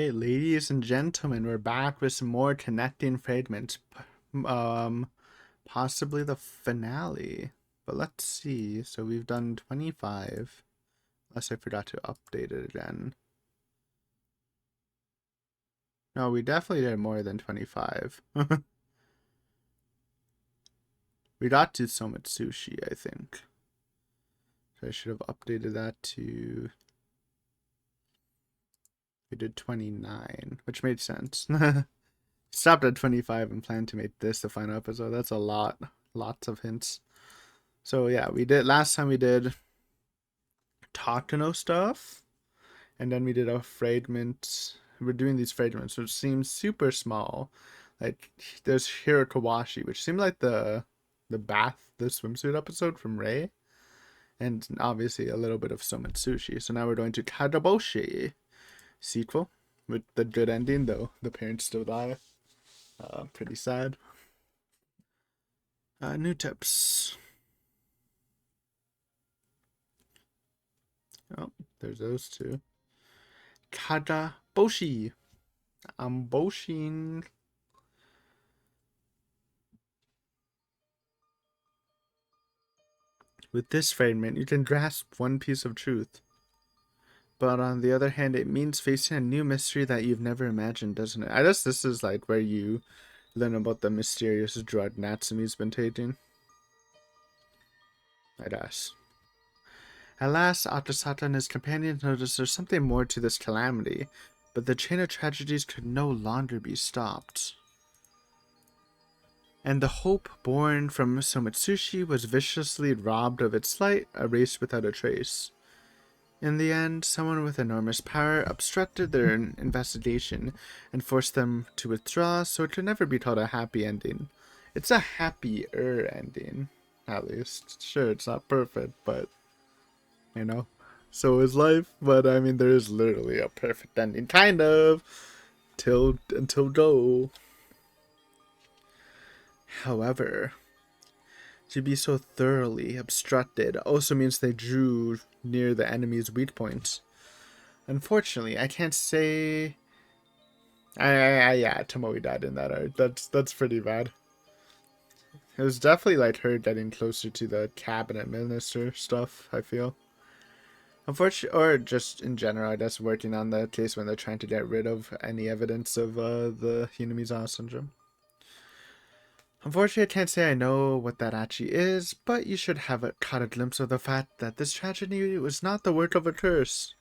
Alright, ladies and gentlemen, we're back with some more connecting fragments. Um, Possibly the finale. But let's see. So we've done 25. Unless I forgot to update it again. No, we definitely did more than 25. We got to so much sushi, I think. So I should have updated that to... We did 29, which made sense. Stopped at 25 and planned to make this the final episode. That's a lot. Lots of hints. So yeah, we did last time we did Takano stuff, and then we did a fragment. We're doing these fragments, which seems super small. Like there's Higurashi, which seemed like the swimsuit episode from Ray, and obviously a little bit of Somatsushi. So now we're going to Kadaboshi sequel with the good ending, though the parents still die. Pretty sad. New tips. Oh, there's those two. Kadaboshi. I'm boshin. With this fragment, you can grasp one piece of truth. But on the other hand, it means facing a new mystery that you've never imagined, doesn't it? I guess this is like where you learn about the mysterious drug Natsumi's been taking. I guess. At last, Akasata and his companions notice there's something more to this calamity, but the chain of tragedies could no longer be stopped. And the hope born from Somatsushi was viciously robbed of its light, erased without a trace. In the end, someone with enormous power obstructed their investigation and forced them to withdraw, so it could never be called a happy ending. It's a happier ending, at least. Sure, it's not perfect, but, you know, so is life. But, I mean, there is literally a perfect ending, kind of, until go. However, to be so thoroughly obstructed also means they drew near the enemy's weak points. Unfortunately, I can't say. Yeah, Tomoe died in that art. That's pretty bad. It was definitely like her getting closer to the cabinet minister stuff, I feel. Unfortunately, or just in general, I guess working on the case when they're trying to get rid of any evidence of the Hinamizawa syndrome. Unfortunately, I can't say I know what that actually is, but you should have caught a glimpse of the fact that this tragedy was not the work of a curse.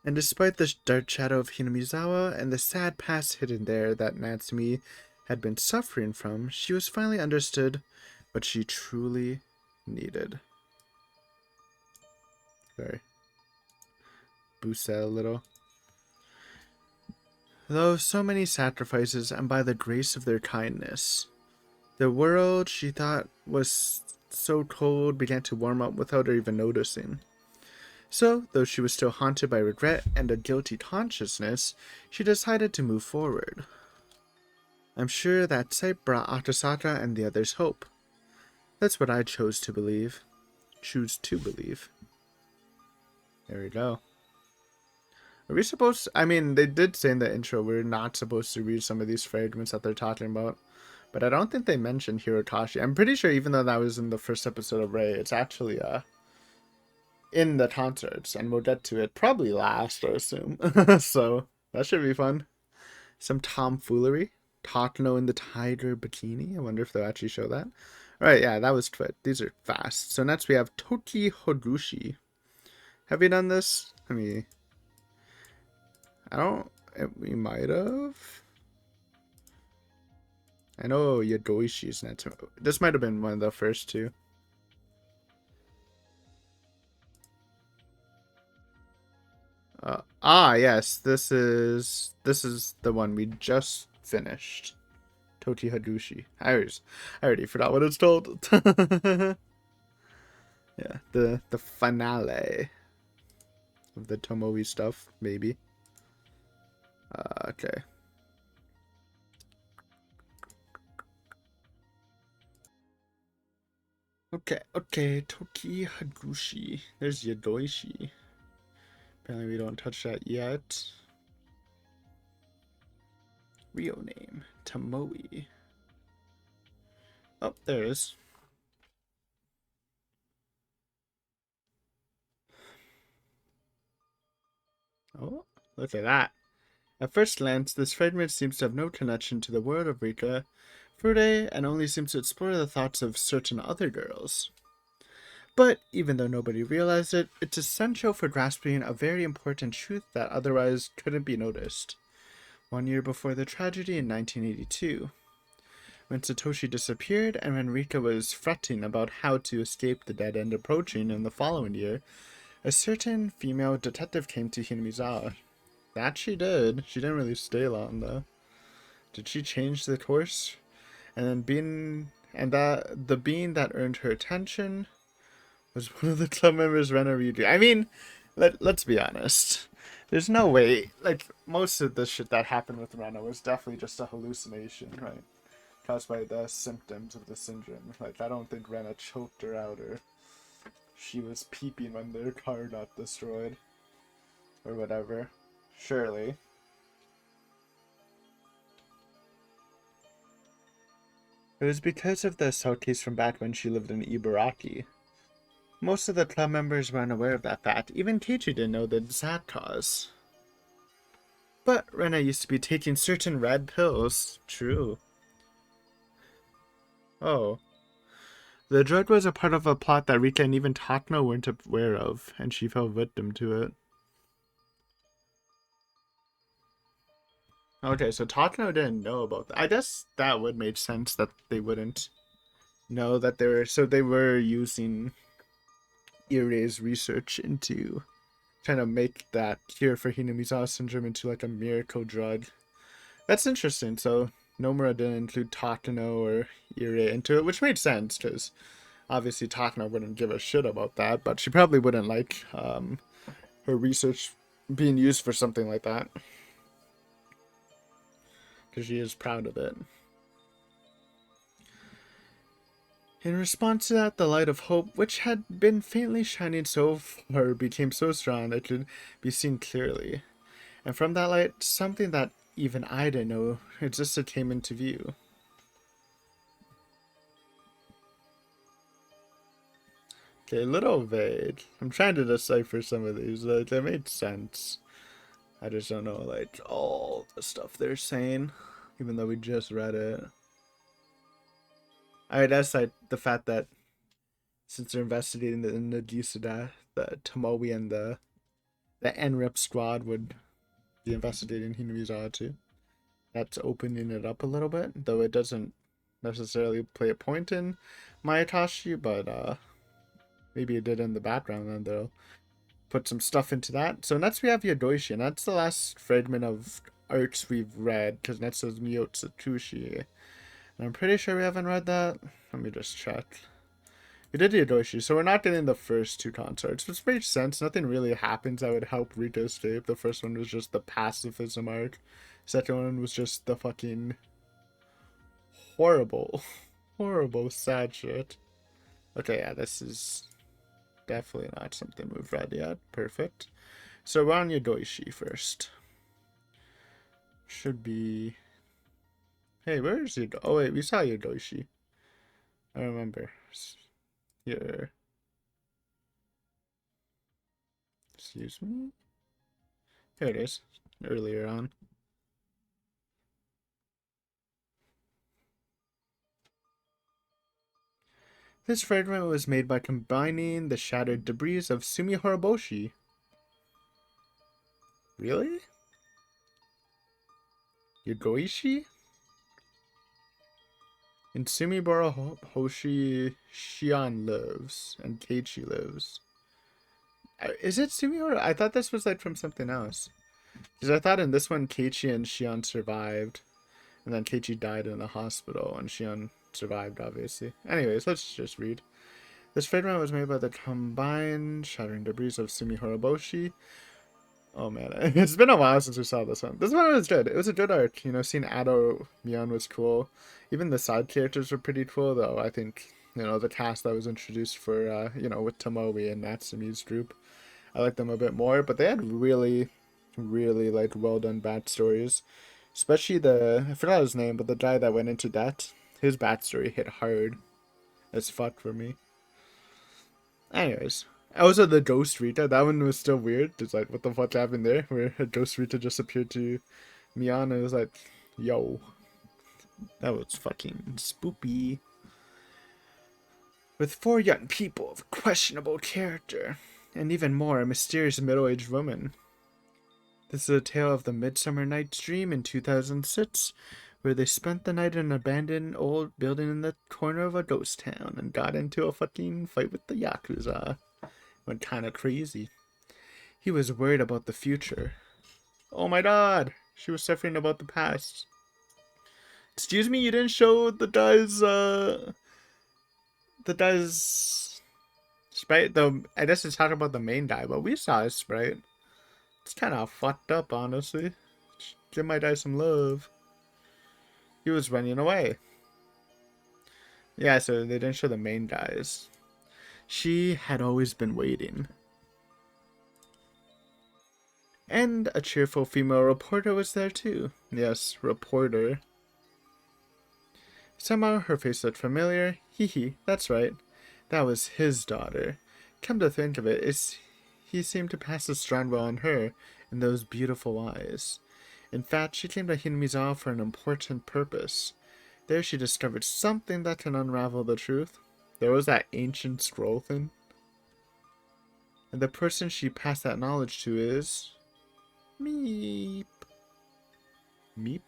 And despite the dark shadow of Hinamizawa and the sad past hidden there that Natsumi had been suffering from, she was finally understood what she truly needed. Sorry. Boost that a little. Though so many sacrifices, and by the grace of their kindness, the world she thought was so cold began to warm up without her even noticing. So, though she was still haunted by regret and a guilty consciousness, she decided to move forward. I'm sure that sight brought Akasaka and the others hope. That's what I chose to believe. Choose to believe. There we go. Are we supposed to, I mean, they did say in the intro we're not supposed to read some of these fragments that they're talking about. But I don't think they mentioned Higurashi. I'm pretty sure even though that was in the first episode of Ray, it's actually in the concerts. And we'll get to it probably last, I assume. So that should be fun. Some tomfoolery. Takano in the tiger bikini. I wonder if they'll actually show that. Alright, yeah, that was Twit. These are fast. So next we have Toki Higushi. Have we done this? I don't... We might have. I know Yadoishi's next. This might have been one of the first two. Yes, this is the one we just finished. Toki Higushi. I already forgot what it's called. Yeah, the finale of the Tomoe stuff, maybe. Okay. Okay, Toki Higushi. There's Yadoishi. Apparently we don't touch that yet. Real name, Tomoe. Oh, there it is. Oh, look at that. At first glance, this fragment seems to have no connection to the world of Rika Fude and only seems to explore the thoughts of certain other girls. But even though nobody realized it, it's essential for grasping a very important truth that otherwise couldn't be noticed. 1 year before the tragedy in 1982, when Satoshi disappeared and when Rika was fretting about how to escape the dead end approaching in the following year, a certain female detective came to Hinamizawa. That she did. She didn't really stay long though. Did she change the course? And then the being that earned her attention was one of the club members Rena Ryuji. I mean, let's be honest. There's no way. Like, most of the shit that happened with Rena was definitely just a hallucination, right? Caused by the symptoms of the syndrome. Like, I don't think Rena choked her out or she was peeping when their car got destroyed. Or whatever. Surely. It was because of the assault case from back when she lived in Ibaraki. Most of the club members were unaware of that fact. Even Keiichi didn't know the exact cause. But Rena used to be taking certain red pills. True. Oh. The drug was a part of a plot that Rika and even Takano weren't aware of, and she fell victim to it. Okay, so Takano didn't know about that. I guess that would make sense that they wouldn't know that they were... So they were using Irie's research into trying to make that cure for Hinamizawa syndrome into like a miracle drug. That's interesting. So Nomura didn't include Takano or Irie into it, which made sense because obviously Takano wouldn't give a shit about that, but she probably wouldn't like her research being used for something like that because she is proud of it. In response to that, the light of hope, which had been faintly shining so far, became so strong it could be seen clearly. And from that light, something that even I didn't know existed came into view. Okay, a little vague. I'm trying to decipher some of these. Like, they made sense. I just don't know, like, all the stuff they're saying, even though we just read it. I guess like the fact that since they're investigating the Nagisa, the Tomoe and the NRIP squad would be investigating Hinamizawa too. That's opening it up a little bit, though it doesn't necessarily play a point in Mayatashi, but maybe it did in the background, and they'll put some stuff into that. So next we have Yadoishi, and that's the last fragment of arcs we've read, because next is Mio Tsukushi. And I'm pretty sure we haven't read that. Let me just check. We did Yadoishi, so we're not getting the first two concerts, which makes sense. Nothing really happens that would help Rika escape. The first one was just the pacifism arc. Second one was just the fucking horrible, horrible, sad shit. Okay, yeah, this is definitely not something we've read yet. Perfect. So we're on Yadoishi first. Should be... Hey, where is Yadoishi? Oh wait, we saw Yadoishi. I remember. Here. Excuse me? Here it is. Earlier on. This fragment was made by combining the shattered debris of Sumi Horoboshi. Really? Yadoishi? In Sumibara Hoshi, Shion lives, and Keiichi lives. Is it Sumibara? I thought this was like from something else. Because I thought in this one, Keiichi and Shion survived. And then Keiichi died in the hospital, and Shion survived, obviously. Anyways, let's just read. This fragment was made by the combined shattering debris of Sumi Horoboshi. Oh man, it's been a while since we saw this one. This one was good. It was a good arc. You know, seeing Ado Mion was cool. Even the side characters were pretty cool, though. I think, you know, the cast that was introduced for, you know, with Tomoe and Natsumi's group, I liked them a bit more. But they had really, really, like, well done backstories. Especially I forgot his name, but the guy that went into debt. His backstory hit hard as fuck for me. Anyways, also the Ghost Rita, that one was still weird. It's like, what the fuck happened there? Where a Ghost Rita just appeared to Mion and it was like, yo, that was fucking spoopy. With 4 young people of questionable character, and even more, a mysterious middle-aged woman. This is a tale of the Midsummer Night's Dream in 2006, where they spent the night in an abandoned old building in the corner of a ghost town and got into a fucking fight with the Yakuza. Went kinda crazy. He was worried about the future. Oh my god! She was suffering about the past. Excuse me, you didn't show the guy's sprite, though. I guess it's talking about the main guy, but we saw his sprite. It's kind of fucked up, honestly. Give my guy some love. He was running away. Yeah, so they didn't show the main guys. She had always been waiting. And a cheerful female reporter was there too. Yes, reporter. Somehow her face looked familiar. Hee hee, that's right. That was his daughter. Come to think of it, he seemed to pass a strong well on her in those beautiful eyes. In fact, she came to Hinmizawa for an important purpose. There she discovered something that can unravel the truth. There was that ancient scroll thing. And the person she passed that knowledge to is... Meep. Meep?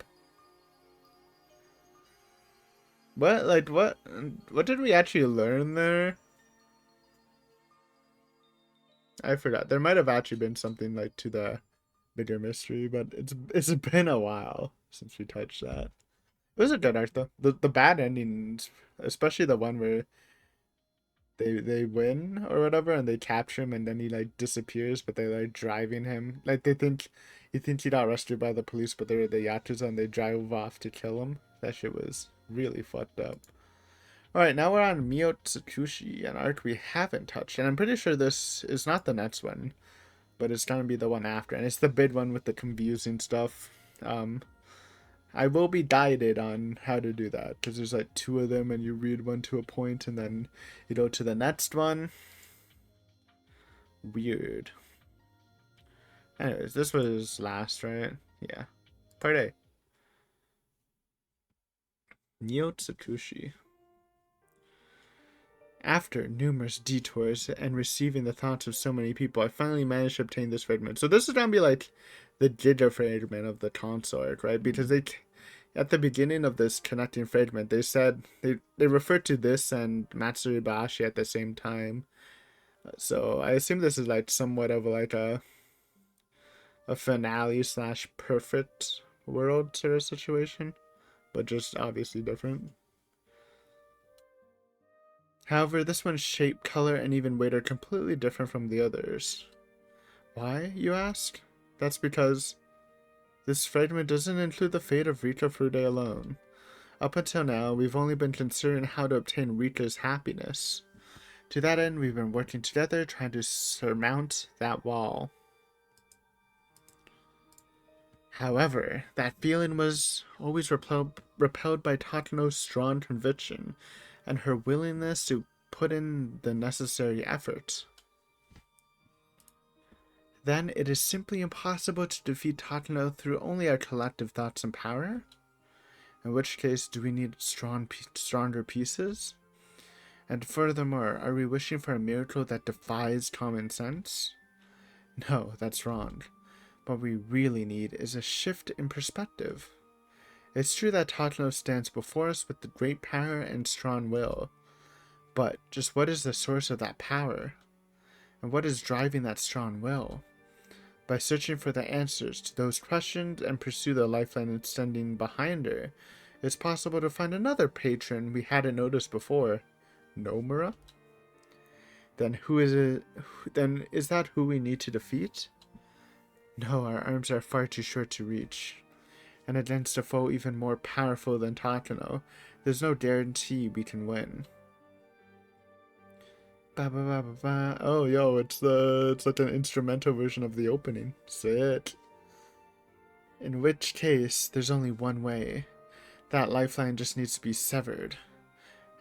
What? Like, what? What did we actually learn there? I forgot. There might have actually been something, like, to the bigger mystery, but it's been a while since we touched that. It was a good arc, though. The bad endings, especially the one where they win or whatever and they capture him and then he like disappears, but they're like driving him, like they think he got arrested by the police, but they're the Yakuza and they drive off to kill him. That shit was really fucked up. All right, now we're on Mio Tsukushi, an arc we haven't touched, and I'm pretty sure this is not the next one, but it's gonna be the one after, and it's the big one with the confusing stuff. I will be guided on how to do that, because there's like 2 of them and you read one to a point and then you go to the next one. Weird. Anyways, this was last, right? Yeah. Part A. Neo Tsukushi. After numerous detours and receiving the thoughts of so many people, I finally managed to obtain this fragment. So this is gonna be like the Giga fragment of the console arc, right? Because they, at the beginning of this connecting fragment, they said they referred to this and Matsuri Bashi at the same time. So I assume this is like somewhat of like a finale slash perfect world sort of situation, but just obviously different. However, this one's shape, color, and even weight are completely different from the others. Why, you ask? That's because this fragment doesn't include the fate of Rika Fude alone. Up until now, we've only been considering how to obtain Rika's happiness. To that end, we've been working together, trying to surmount that wall. However, that feeling was always repelled by Takano's strong conviction and her willingness to put in the necessary effort. Then it is simply impossible to defeat Takano through only our collective thoughts and power? In which case, do we need stronger pieces? And furthermore, are we wishing for a miracle that defies common sense? No, that's wrong. What we really need is a shift in perspective. It's true that Takano stands before us with the great power and strong will, but just what is the source of that power? And what is driving that strong will? By searching for the answers to those questions and pursue the lifeline extending behind her, it's possible to find another patron we hadn't noticed before. Nomura? Then who is it? Then is that who we need to defeat? No, our arms are far too short to reach. And against a foe even more powerful than Takano, there's no guarantee we can win. Ba ba ba ba ba. Oh, yo, it's like an instrumental version of the opening. Sick. In which case, there's only one way. That lifeline just needs to be severed.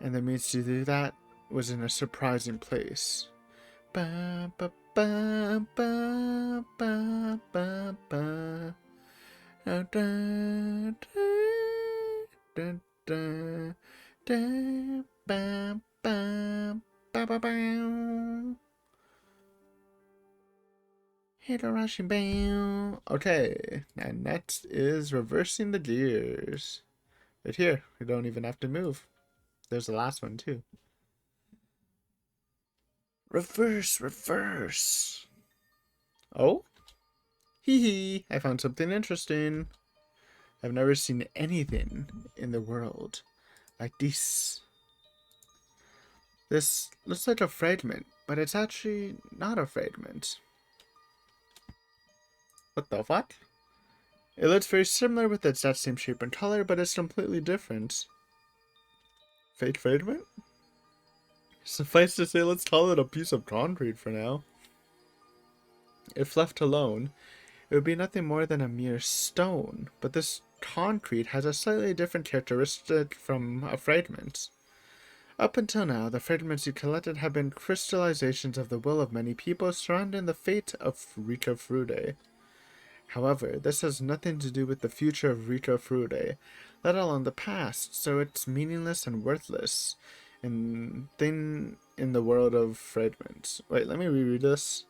And the means to do that was in a surprising place. Ba, ba, ba, ba, ba, ba, ba. Da, da, da, da, da, ba, ba, ba, ba, ba. Higurashi bam. Okay, and next is reversing the gears. Right here, we don't even have to move. There's the last one too. Reverse, reverse. Oh? Hee hee, I found something interesting. I've never seen anything in the world like this. This looks like a fragment, but it's actually not a fragment. What the fuck? It looks very similar with the exact same shape and color, but it's completely different. Fake fragment? Suffice to say, let's call it a piece of concrete for now. If left alone, it would be nothing more than a mere stone, but this concrete has a slightly different characteristic from a fragment. Up until now, the fragments you collected have been crystallizations of the will of many people surrounding the fate of Rika Frude. However, this has nothing to do with the future of Rika Frude, let alone the past, so it's meaningless and worthless thing in the world of fragments. Wait, let me reread this.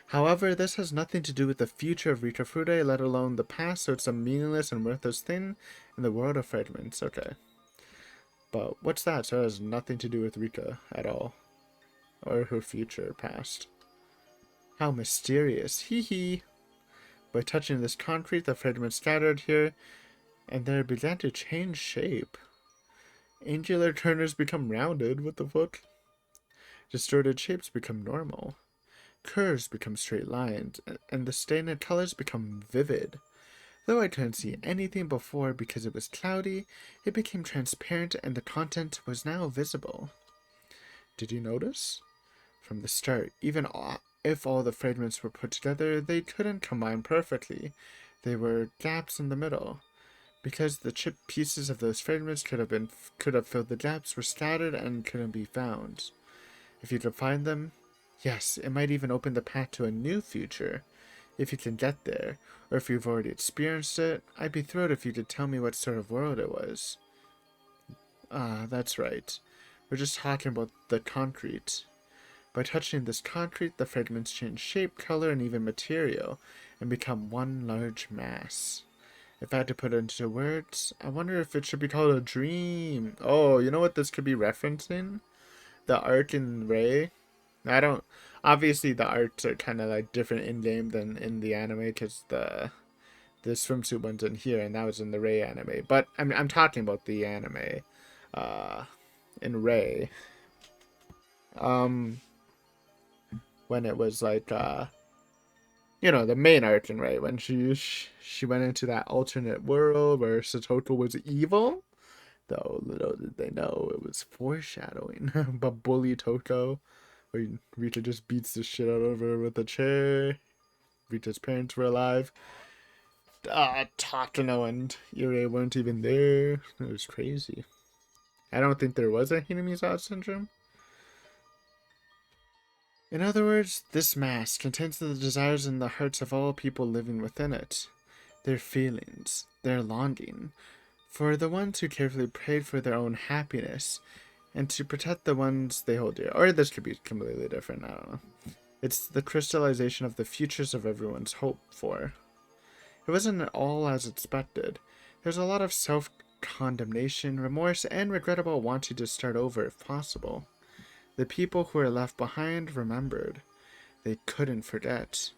However, this has nothing to do with the future of Rika Frude, let alone the past, so it's a meaningless and worthless thing in the world of fragments. Okay. But what's that? So it has nothing to do with Rika at all. Or her future past. How mysterious. Hee hee. By touching this concrete, the fragments scattered here and there began to change shape. Angular corners become rounded. What the fuck? Distorted shapes become normal. Curves become straight lines, and the stained colors become vivid. Though I couldn't see anything before because it was cloudy, it became transparent and the content was now visible. Did you notice? From the start, even if all the fragments were put together, they couldn't combine perfectly. There were gaps in the middle. Because the chipped pieces of those fragments could have filled the gaps, were scattered and couldn't be found. If you could find them, yes, it might even open the path to a new future. If you can get there, or if you've already experienced it, I'd be thrilled if you could tell me what sort of world it was. Ah, that's right. We're just talking about the concrete. By touching this concrete, the fragments change shape, color, and even material, and become one large mass. If I had to put it into words, I wonder if it should be called a dream. Oh, you know what this could be referencing? The arc in Ray. I don't. Obviously, the arts are kind of like different in game than in the anime because the swimsuit one's in here and that was in the Ray anime. But I'm talking about the anime, uh, in Ray. Um, when it was like the main arc in Ray when she went into that alternate world where Satoko was evil. Though little did they know it was foreshadowing. But bully Toko, where Rita just beats the shit out of her with a chair. Rita's parents were alive. Takano and Ire weren't even there. It was crazy. I don't think there was a Hinamizawa syndrome. In other words, this mass contains the desires in the hearts of all people living within it. Their feelings, their longing, for the ones who carefully prayed for their own happiness, and to protect the ones they hold dear. Or this could be completely different, I don't know. It's the crystallization of the futures of everyone's hope for. It wasn't at all as expected. There's a lot of self-condemnation, remorse, and regret about wanting to start over if possible. The people who were left behind remembered. They couldn't forget.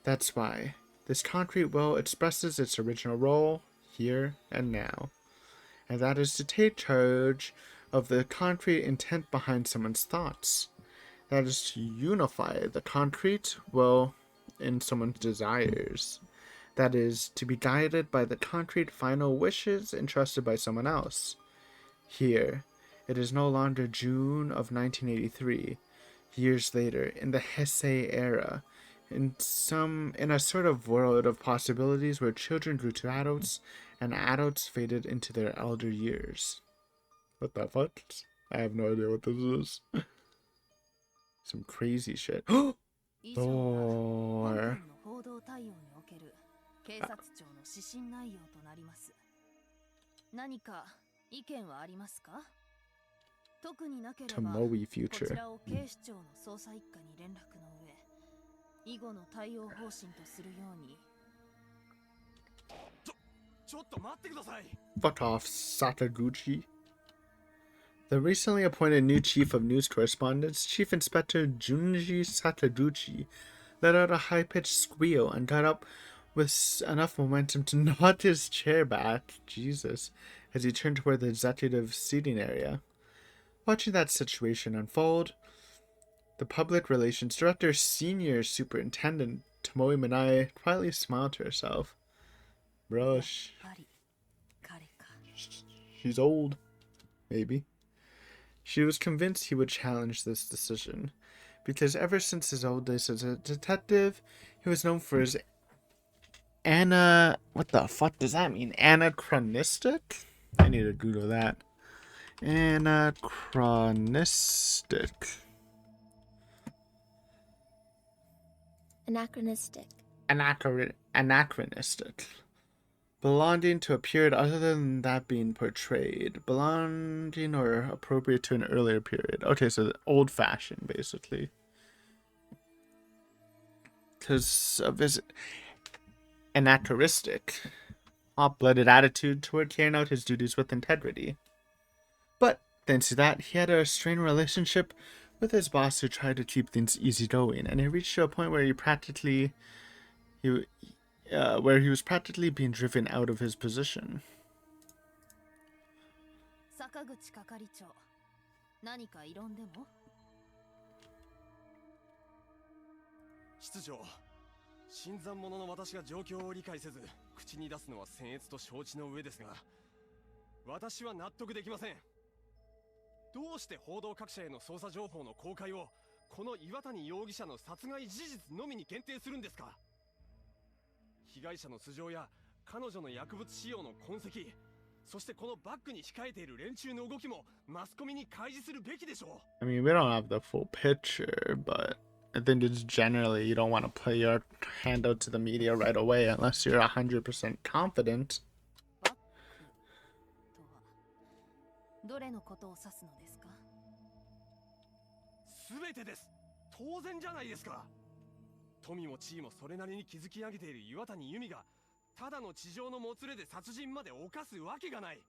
That's why this concrete will expresses its original role, here and now. And that is to take charge of the concrete intent behind someone's thoughts. That is to unify the concrete will in someone's desires. That is to be guided by the concrete final wishes entrusted by someone else. Here, it is no longer June of 1983. Years later, in the Heisei era, in a sort of world of possibilities where children grew to adults and adults faded into their elder years. What the fuck? I have no idea what this is. Some crazy shit. Thor. 何か意見はありますか？特になければ、 Tomoe こ future. ちらを警視庁の捜査一課に連絡の上、以後の対応方針とするように。ちょっと待ってください。 Fuck off, Sakaguchi. The recently appointed new chief of news correspondence, Chief Inspector Junji Sakaguchi, let out a high-pitched squeal and got up with enough momentum to nod his chair back, Jesus, as he turned toward the executive seating area. Watching that situation unfold, the public relations director, senior superintendent Tomoe Minai, quietly smiled to herself. Bro, she's old. Maybe. She was convinced he would challenge this decision, because ever since his old days as a detective, he was known for his what the fuck does that mean? Anachronistic? I need to Google that. Anachronistic. Anachronistic. Belonging to a period other than that being portrayed. Belonging or appropriate to an earlier period. Okay, so old-fashioned, basically. Because of his anachronistic, hot-blooded attitude toward carrying out his duties with integrity. But, thanks to that, he had a strained relationship with his boss who tried to keep things easygoing, and he reached to a point where he was practically being driven out of his position. 坂口係長、何か異論でも？室長、新参者の私が状況を理解せず口に出すのは僭越と承知の上ですが、私は納得できません。どうして報道各社への捜査情報の公開をこの岩谷容疑者の殺害事実のみに限定するんですか？被害者の素性や彼女の薬物使用の痕跡、そしてこのバッグに控えている連中の動きもマスコミに開示するべきでしょう。 I mean, we don't have the full picture, but I think it's generally you don't want to play your hand out to the media right away unless you're 100% confident. どれのことを指すのですか？すべてです。当然じゃないですか。富も地位もそれなりに築き上げている岩谷由美がただの地上のもつれで殺人まで犯すわけがない。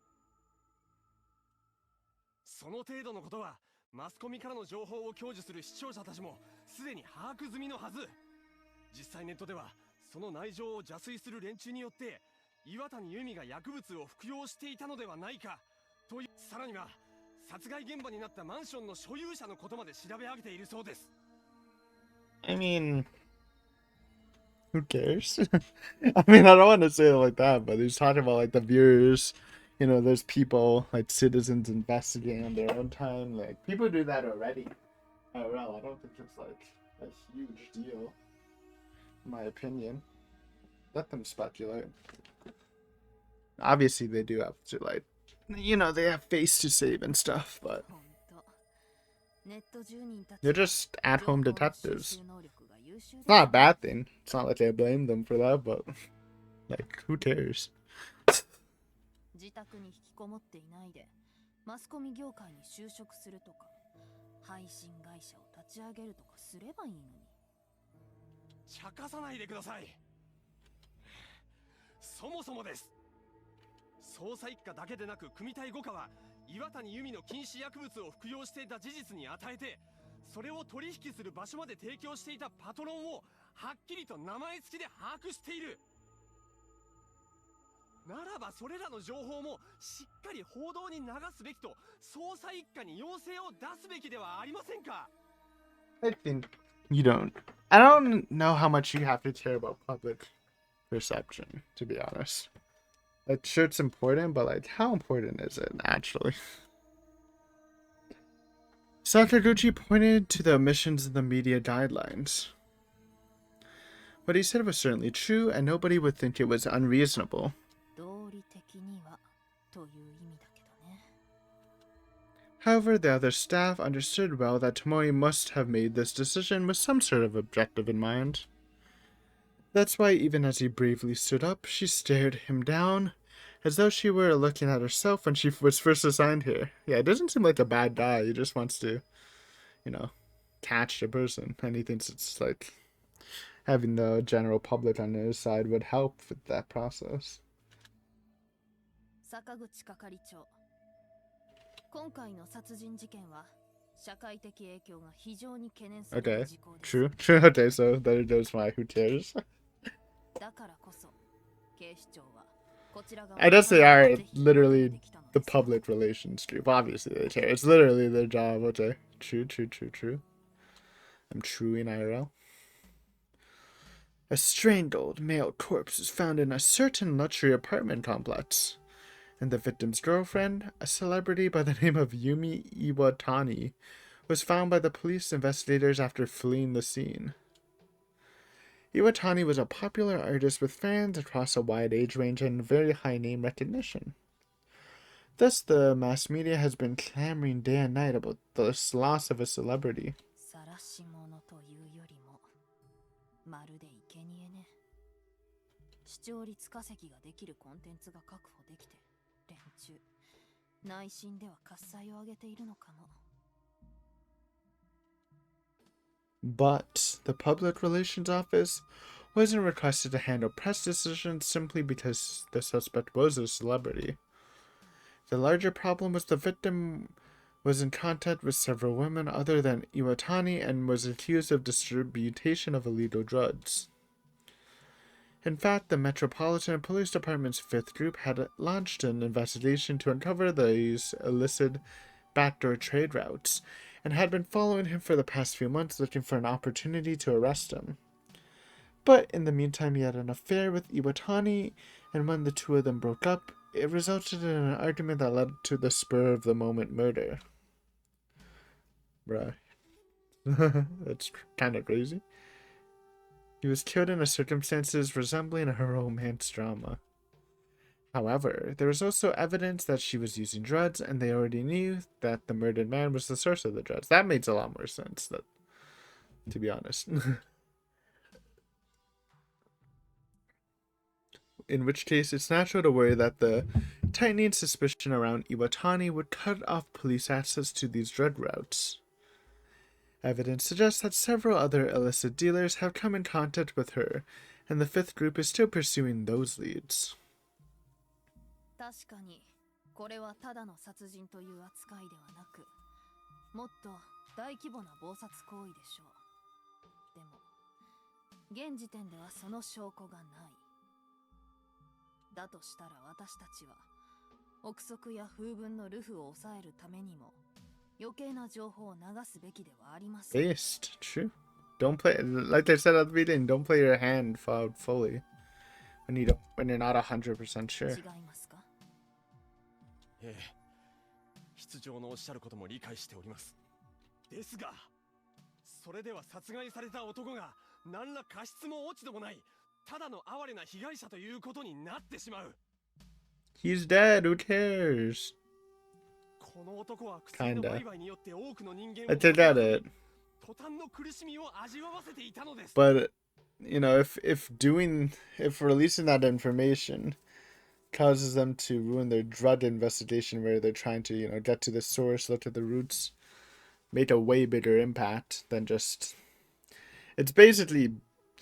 その程度のことはマスコミからの情報を享受する視聴者たちもすでに把握済みのはず。実際ネットではその内情を邪推する連中によって岩谷由美が薬物を服用していたのではないかという、さらには殺害現場になったマンションの所有者のことまで調べ上げているそうです。 I mean, who cares? I mean, I don't want to say it like that, but he's talking about like the viewers. You know, there's people like citizens investigating on their own time. Like people do that already. Well, I don't think it's like a huge deal, in my opinion. Let them speculate. Obviously, they do have to like, you know, they have face to save and stuff, but they're just at-home detectives. It's not a bad thing. It's not like I blame them for that, but like, who cares? 自宅に引きこもっていないでマスコミ業界に就職するとか配信会社を立ち上げるとかすればいいのに。茶化さないでください。そもそもです。捜査一課だけでなく組対5課は岩谷由美の禁止薬物を服用していた事実に与えて、それを取引する場所まで提供していたパトロンをはっきりと名前付きで把握している。ならばそれらの情報もしっかり報道に流すべきと捜査一課に要請を出すべきではありませんか。 I think you don't. I don't know how much you have to care about public perception, to be honest. Like, sure, it's important, but like, how important is it actually? Sakaguchi pointed to the omissions in the media guidelines. What he said was certainly true, and nobody would think it was unreasonable. 道理的にはという意味だけどね。 However, the other staff understood well that Tomoe must have made this decision with some sort of objective in mind. That's why even as he bravely stood up, she stared him down, as though she were looking at herself when she was first assigned here. Yeah, it doesn't seem like a bad guy. He just wants to, catch the person. And he thinks it's like having the general public on his side would help with that process. 坂口係長、今回の殺人事件は社会的影響が非常に懸念される Okay, 事項です。 true. Okay, so there's why. Who cares? だからこそ警視庁はこちら側 I guess they are literally the public relations group. Obviously they care. It's literally their job. Okay, true. I'm truing IRL. A strangled male corpse was found in a certain luxury apartment complex. And the victim's girlfriend, a celebrity by the name of Yumi Iwatani, was found by the police investigators after fleeing the scene. Iwatani was a popular artist with fans across a wide age range and very high name recognition. Thus, the mass media has been clamoring day and night about the loss of a celebrity. 晒し者というよりもまるで生贄ね。視聴率稼ぎができるコンテンツが確保できて、連中内心では喝采を上げているのかも。 But the Public Relations Office wasn't requested to handle press decisions simply because the suspect was a celebrity. The larger problem was the victim was in contact with several women other than Iwatani and was accused of distribution of illegal drugs. In fact, the Metropolitan Police Department's 5th Group had launched an investigation to uncover these illicit backdoor trade routes, and had been following him for the past few months looking for an opportunity to arrest him. But in the meantime, he had an affair with Iwatani, and when the two of them broke up, it resulted in an argument that led to the spur-of-the-moment murder. Bruh. That's kind of crazy. He was killed in circumstances resembling a romance drama. However, there was also evidence that she was using drugs, and they already knew that the murdered man was the source of the drugs. That makes a lot more sense, to be honest. In which case, it's natural to worry that the tightening suspicion around Iwatani would cut off police access to these drug routes. Evidence suggests that several other illicit dealers have come in contact with her, and the 5th Group is still pursuing those leads. 確かにこれはただの殺人という扱いではなく、もっと大規模な謀殺行為でしょう。でも現時点ではその証拠がない。だとしたら私たちは憶測や風聞の流布を抑えるためにも余計な情報を流すべきではありません。 Based, true. Don't play, like I said at the beginning, don't play your hand fully when you're not 100% sure. 違いますか？ええ、室長のおっしゃることも理解しております。ですが、それでは殺害された男が何ら過失も落ち度もないただの哀れな被害者ということになってしまう。 He's dead, who cares? この男は薬の売買によって多くの人間を I take at it. 途端の苦しみを味わわせていたのです。 But, if releasing that information causes them to ruin their drug investigation where they're trying to, get to the source, look at the roots, make a way bigger impact than just... It's basically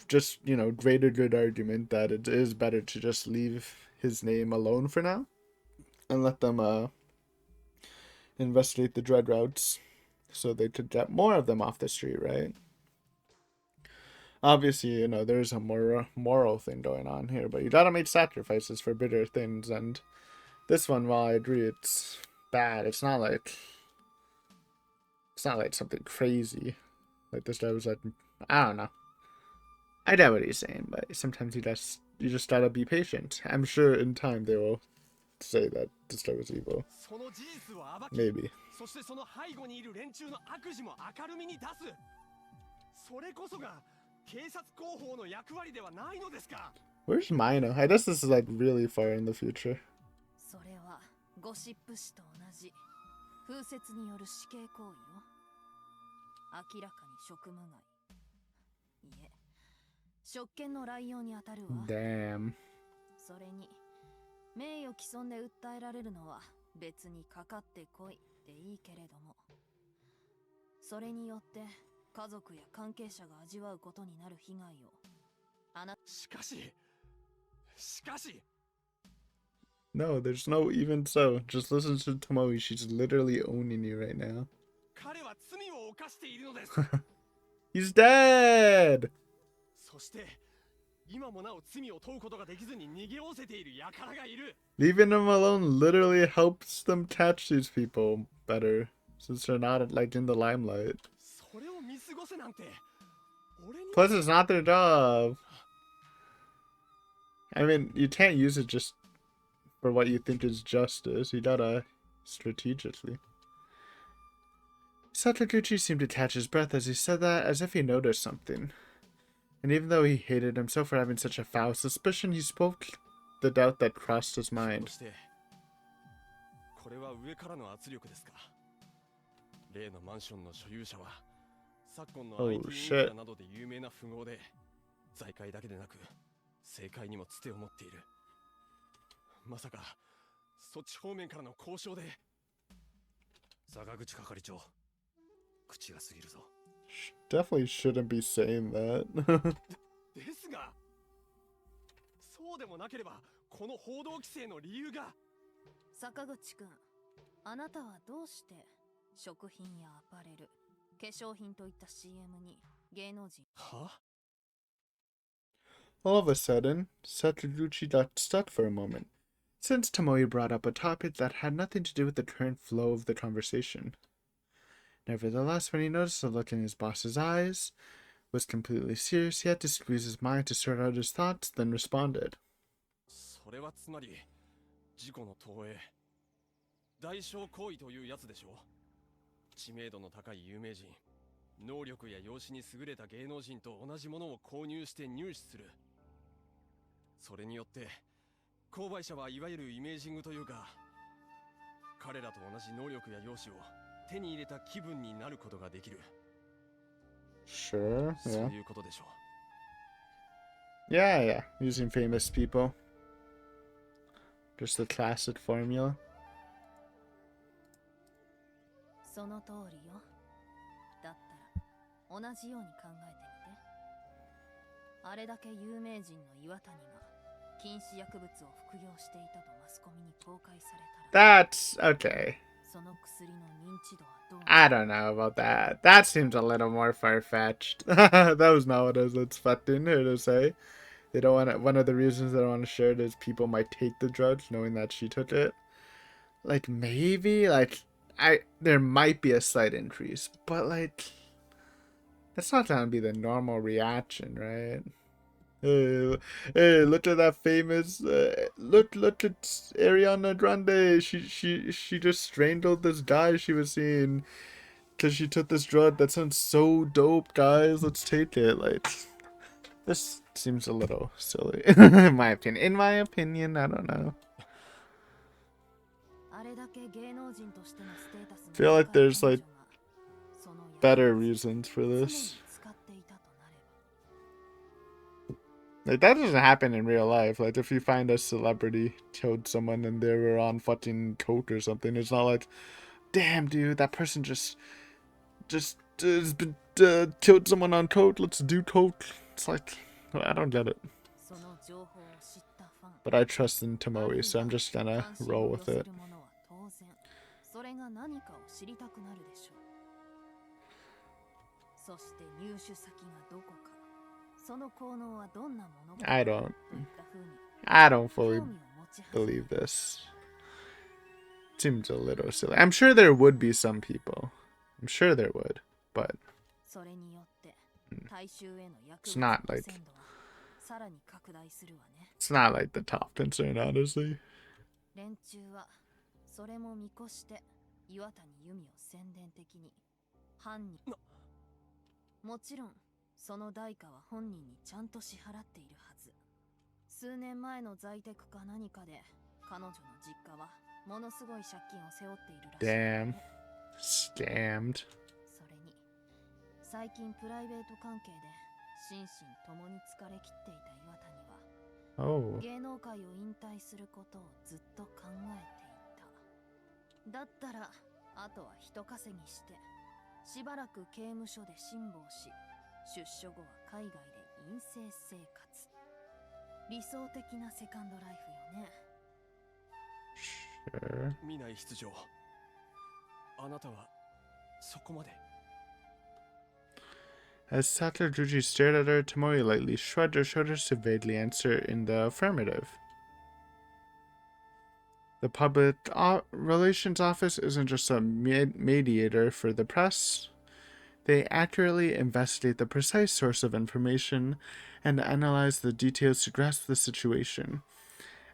just, greater good argument that it is better to just leave his name alone for now and let them investigate the drug routes so they could get more of them off the street, right? Obviously, there's a moral thing going on here, but you gotta make sacrifices for bigger things, and this one, while I agree it's bad, it's not like something crazy. Like this guy was like, I don't know. I get what he's saying, but sometimes you just gotta be patient. I'm sure in time they will say that this guy was evil. Maybe. そしてその背後にいる連中の悪事も明るみに出す。それこそが警察広報の役割ではないのですか。 Where's Mino? I guess this is like really far in the future. それはゴシップ誌と同じ風説による死刑行為よ。明らかに職務外。いえ、職権の乱用に当たるわ。 Damn. それに名誉毀損で訴えられるのは別にかかってこいでいいけれども、それによって家族や関係者が味わうことになる被害をしかし No, there's no even so. Just listen to Tomoe. She's literally owning you right now. 彼は罪を犯しているのです。 He's dead! そして今もなお罪を問うことができずに逃げおせている輩がいる。 Leaving them alone literally helps them catch these people better, since they're not like in the limelight. それを見過ごせなんて俺に。 Plus, it's not their job. I mean, you can't use it just for what you think is justice. You gotta strategically. Sakaguchi seemed to catch his breath as he said that, as if he noticed something. And even though he hated himself for having such a foul suspicion, he spoke the doubt that crossed his mind. これは上からの圧力ですか。例のマンションの所有者は昨今の IT インフラなどで有名な富豪で、財界だけでなく政界にもつてを持っている。まさかそっち方面からの交渉で。坂口係長、口が過ぎるぞ。 Definitely shouldn't be saying that. ですが、そうでもなければこの報道規制の理由が。坂口くん、あなたはどうして食品やアパレル、化粧品といった CM に芸能人。は？ All of a sudden, Sakaguchi got stuck for a moment, since Tomoe brought up a topic that had nothing to do with the current flow of the conversation. Nevertheless, when he noticed the look in his boss's eyes was completely serious, he had to squeeze his mind to sort out his thoughts, then responded. それはつまり事故の投影、代償行為というやつでしょう。知名度の高い有名人、能力や容姿に優れた芸能人と同じものを購入して入手する。それによって購買者はいわゆるイメージングというか、彼らと同じ能力や容姿を手に入れた気分になることができる。 Sure, そう yeah. いうことでしょう。 Yeah, using famous people. Just the classic formula. その通りよ。だったら同じように考えてみて。あれだけ有名人の岩谷が禁止薬物を服用していたとマスコミに公開されたら。 That's okay. その薬の認知度はどう？ I don't know about that. That seems a little more far-fetched. That was not what I was expecting her to say. They don't want to, one of the reasons they don't want to share it is people might take the drugs knowing that she took it. Like, maybe, like, there might be a slight increase, but, like, that's not gonna be the normal reaction, right? Hey, look at that famous, look at Ariana Grande. She just strangled this guy she was seeing because she took this drug. That sounds so dope, guys. Let's take it. Like, this seems a little silly, in my opinion. In my opinion, I don't know. I feel like there's, like, better reasons for this. Like, that doesn't happen in real life. Like, if you find a celebrity killed someone and they were on fucking coke or something, it's not like, damn, dude, that person just killed someone on coke. Let's do coke. It's like, I don't get it. But I trust in Tomoe, so I'm just gonna roll with it. I don't fully believe this. Seems a little silly. I'm sure there would be some people. I'm sure there would, but it's not like the top concern, honestly. もちろんその代価は本人にちゃんと支払っているはず。数年前の在宅か何かで彼女の実家はものすごい借金を背負っているらしい。Damn. Scammed. それに最近プライベート関係で心身ともに疲れ切っていた岩谷は Oh. 芸能界を引退することをずっと考えていた。だったらあとは人稼ぎしてしばらく刑務所で辛抱し、出所後は海外で陰性生活。理想的なセカンドライフよね。Sure. 見ない室長、あなたはそこまで。 As Satoruji stared at her, Tomori lightly shrugged her shoulders to vaguely answer in the affirmative. The public relations office isn't just a mediator for the press. They accurately investigate the precise source of information and analyze the details to grasp the situation,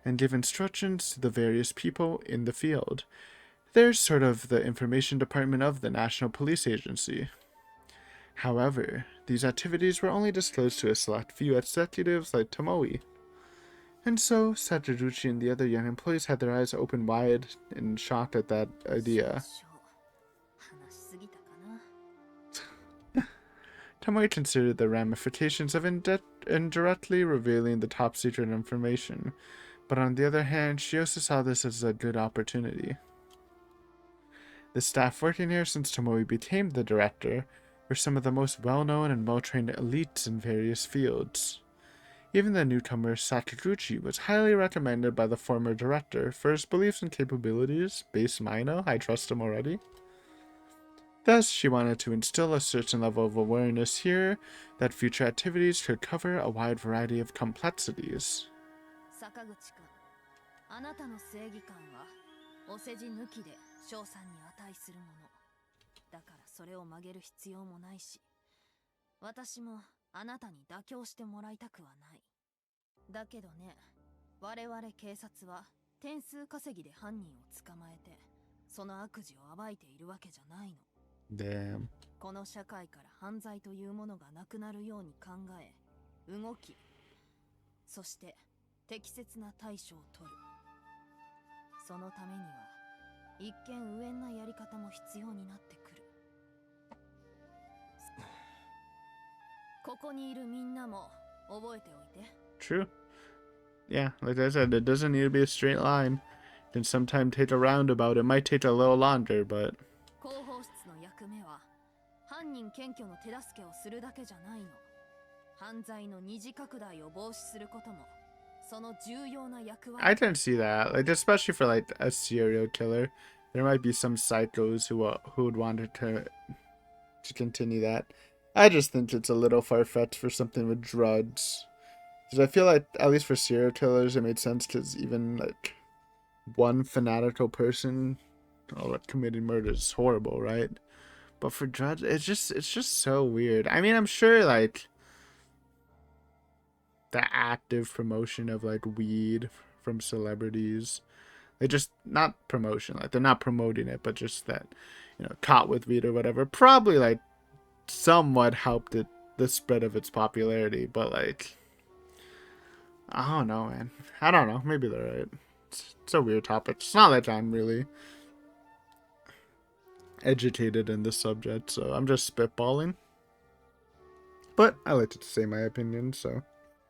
and give instructions to the various people in the field. They're sort of the information department of the National Police Agency. However, these activities were only disclosed to a select few executives like Tomoe. And so, Satoruchi and the other young employees had their eyes open wide in shock at that idea. Tomoe considered the ramifications of indirectly revealing the top-secret information, but on the other hand, she also saw this as a good opportunity. The staff working here since Tomoe became the director were some of the most well-known and well-trained elites in various fields. Even the newcomer Sakaguchi was highly recommended by the former director for his beliefs and capabilities. Base Mino, I trust him already. Thus, she wanted to instill a certain level of awareness here that future activities could cover a wide variety of complexities. Sakaguchi-kun, あなたの正義感はお世辞抜きで賞賛に値するもの。だからそれを曲げる必要もないし、私もあなたに妥協してもらいたくはない。だけどね、我々警察は点数稼ぎで犯人を捕まえて、その悪事を暴いているわけじゃないの。Damn. この社会から犯罪というものがなくなるように考え、動き、そして適切な対処を取る。そのためには一見無縁なやり方も必要になってくる。ここにいるみんなも覚えておいて。 True. Yeah, like I said, it doesn't need to be a straight line. It can sometimes take a roundabout. It might take a little longer, but... 広報室の役目は犯人検挙の手助けをするだけじゃないの。犯罪の二次拡大を防止することもその重要な役割。 I can see that, like especially for like a serial killer, there might be some psychos who would want to continue that. I just think it's a little far-fetched for something with drugs, because I feel like at least for serial killers it made sense, because even like one fanatical person committing murder is horrible, right? But for drugs, it's just so weird. I mean, I'm sure like the active promotion of like weed from celebrities, they just not promotion, like they're not promoting it, but just that, you know, caught with weed or whatever, probably like somewhat helped it the spread of its popularity. But like, I don't know, man. I don't know. Maybe they're right. It's a weird topic. It's not like I'm really educated in this subject, so I'm just spitballing. But I like to say my opinion, so.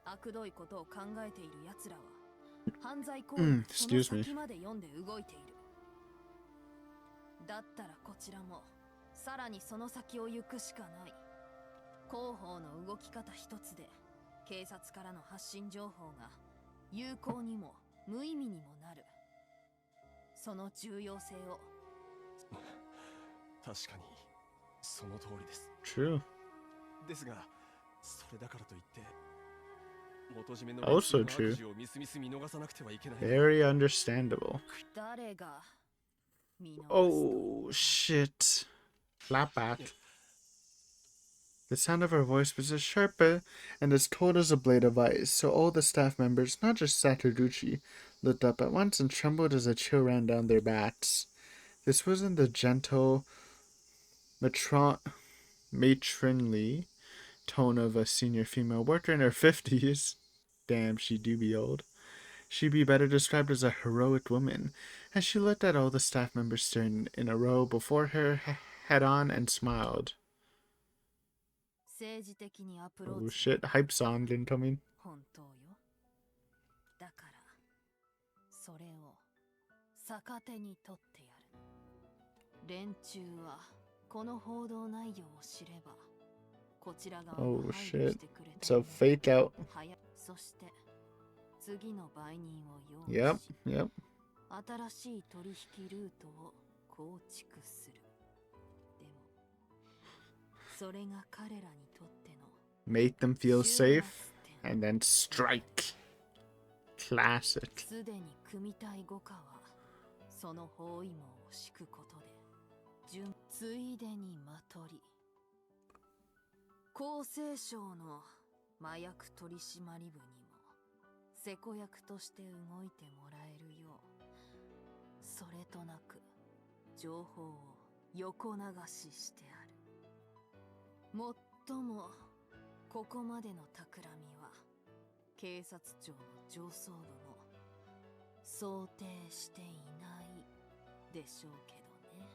悪どいことを考えている奴らは犯罪行為のその先まで読んで動いている。だったらこちらもさらにその先を行くしかない。広報の動き方一つで警察からの発信情報が有効にも無意味にもなる。その重要性を。確かにその通りです。 True. ですが、それだからといって元締めの Also 悪 true. 事をみすみす見逃さなくてはいけない。 Very understandable. 誰が見逃すと。 Oh, shit. Flatback. The sound of her voice was as sharp and as cold as a blade of ice, so all the staff members, not just Sakaguchi, looked up at once and trembled as a chill ran down their backs. This wasn't the gentle, matronly tone of a senior female worker in her 50s. Damn, she do be old. She'd be better described as a heroic woman, as she looked at all the staff members staring in a row before her head on and smiled. Oh shit, hype song incoming. 本当よ。だから、それを逆手に取ってやる。連中はこの報道内容を知れば、こちら側を Oh 配慮 shit. してくれた。 It's a fake out. そして次の売人を用意 Yep, し、 yep. 新しい取引ルートを構築する。でも、それが彼らにとっての Make them feel safe and then strike. Classic. すでに組体5課はその包囲網を敷くことでついでにまとり、厚生省の麻薬取締部にもセコ役として動いてもらえるよう、それとなく情報を横流ししてある。もっともここまでの企みは警察庁の上層部も想定していないでしょうけどね。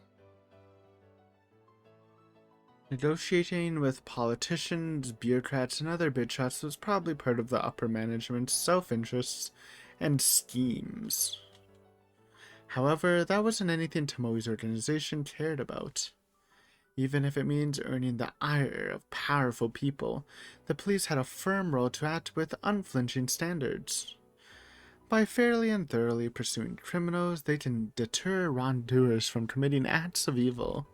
Negotiating with politicians, bureaucrats, and other bitchhots was probably part of the upper management's self-interests and schemes. However, that wasn't anything Tomoe's organization cared about. Even if it means earning the ire of powerful people, the police had a firm role to act with unflinching standards. By fairly and thoroughly pursuing criminals, they can deter wrongdoers from committing acts of evil.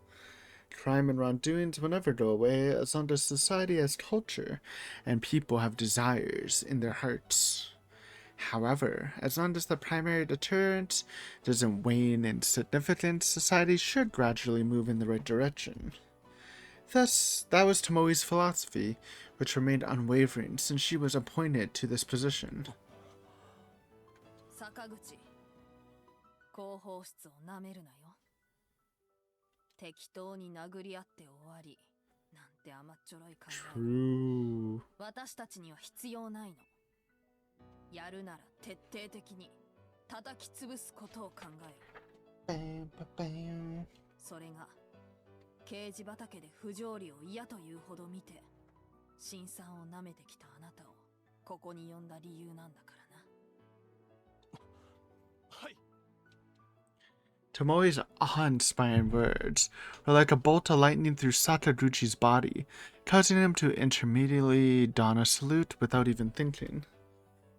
Crime and wrongdoings will never go away as long as society has culture and people have desires in their hearts. However, as long as the primary deterrent doesn't wane in significance, society should gradually move in the right direction. Thus, that was Tomoe's philosophy, which remained unwavering since she was appointed to this position. 坂口、広報室をなめるなよ。適当に殴り合って終わりなんて甘っちょろい考え。 True. 私たちには必要ないの。やるなら徹底的に叩き潰すことを考える。それが刑事畑で不条理を嫌というほど見て辛酸をなめてきたあなたをここに呼んだ理由なんだからな。はい。 Tomoe's awe-inspiring words were like a bolt of lightning through Sakaguchi's body, causing him to intermediately don a salute without even thinking.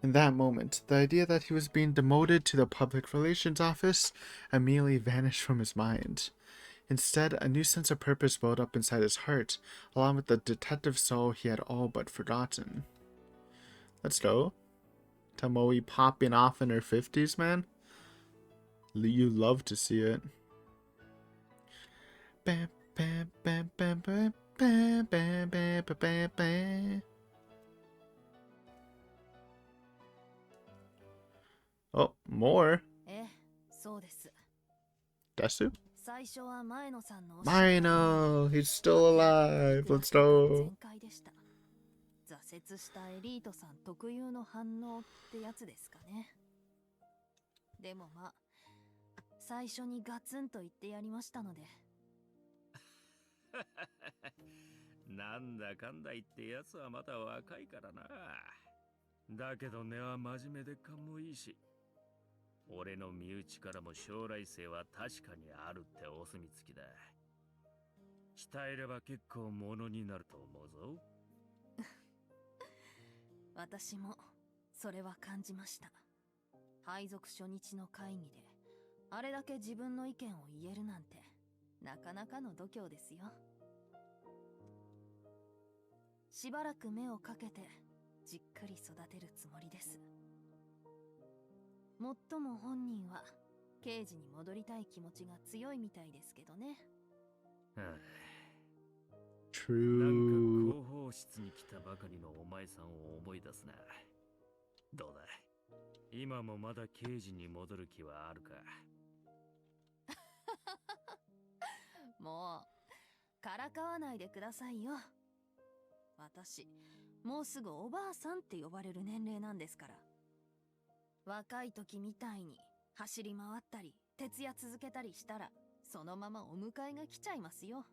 In that moment, the idea that he was being demoted to the public relations office immediately vanished from his mind. Instead, a new sense of purpose welled up inside his heart, along with the detective soul he had all but forgotten. Let's go. Tomoe popping off in her 50s, man. You love to see it. Bam, bam, bam, bam, bam, bam, bam, bam, bam, bam. Oh, more. ええ、そうです。 Desu? 最初は前野さんの Mino! He's still alive! Let's go! 全開でした。挫折したエリートさん特有の反応ってやつですかね。でもまあ最初にガツンと言ってやりましたので。なんだかんだ言ってやつはまだ若いからな。だけど根は真面目で勘もいいし、俺の身内からも将来性は確かにあるってお墨付きだ。鍛えれば結構ものになると思うぞ。私もそれは感じました。配属初日の会議であれだけ自分の意見を言えるなんてなかなかの度胸ですよ。しばらく目をかけてじっくり育てるつもりです。もっとも本人は刑事に戻りたい気持ちが強いみたいですけどね。True. なんか広報室に来たばかりのお前さんを思い出すな。どうだ、今もまだ刑事に戻る気はあるか？もうからかわないでくださいよ。私、もうすぐおばあさんって呼ばれる年齢なんですから。若い時みたいに走り回ったり、徹夜続けたりしたら、そのままお迎えが来ちゃいますよ。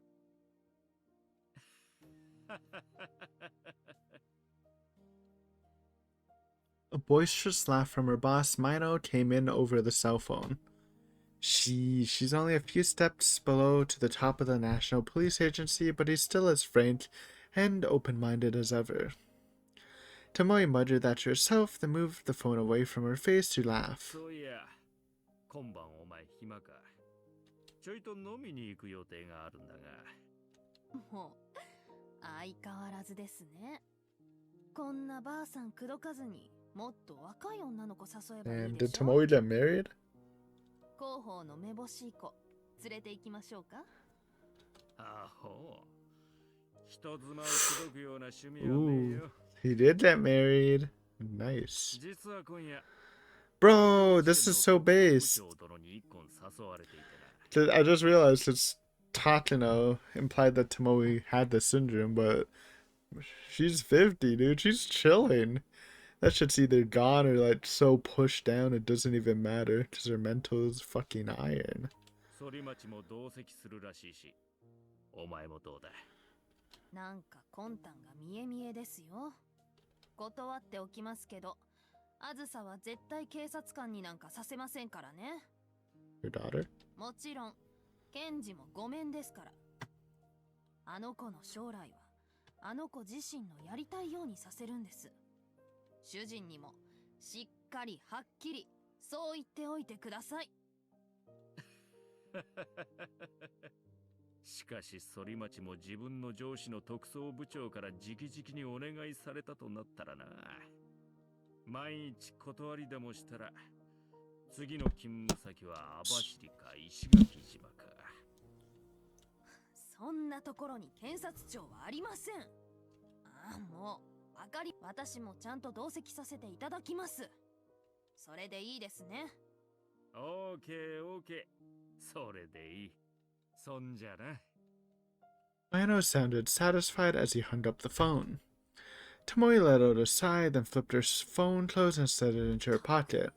A boisterous laugh from her boss, Mino, came in over the cell phone. She's only a few steps below to the top of the National Police Agency, but he's still as frank and open-minded as ever. Tomoe muttered that to herself, then moved the phone away from her face to laugh. そういや、今晩お前暇か。ちょいと飲みに行く予定があるんだが。もう、相変わらずですね。こんなばあさん口説かずに、もっと若い女の子誘えばいい And で did しょ。 Tomoe get married? 広報のめぼしい子、連れて行きましょうか。あほう。人妻を口説くような趣味はねえ Ooh, よ。 he did get married. Nice. 実は今夜、Bro, this is so based. 部長殿に一本誘われていてな。 I just realized it's Tatano implied that Tomoe had the syndrome, but she's 50, dude. She's chilling. That shit's either gone or like so pushed down it doesn't even matter because her mental is fucking iron. 反町も同席するらしいし、お前もどうだ。なんか魂胆が見え見えですよ。断っておきますけど、あずさは絶対警察官になんかさせませんからね。 Your daughter? もちろん、検事もごめんですから。あの子の将来は、あの子自身のやりたいようにさせるんです。主人にも、しっかりはっきり、そう言っておいてください。しかし反町も自分の上司の特捜部長から直々にお願いされたとなったらな。毎日断りでもしたら、次の勤務先は網走か石垣島か。そんなところに検察庁はありません。ああ、もう、わかり、私もちゃんと同席させていただきます。それでいいですね。オーケーオーケー。それでいい。そんじゃな。Mino sounded satisfied as he hung up the phone. Tomoe let out a sigh, then flipped her phone closed and slid it into her pocket.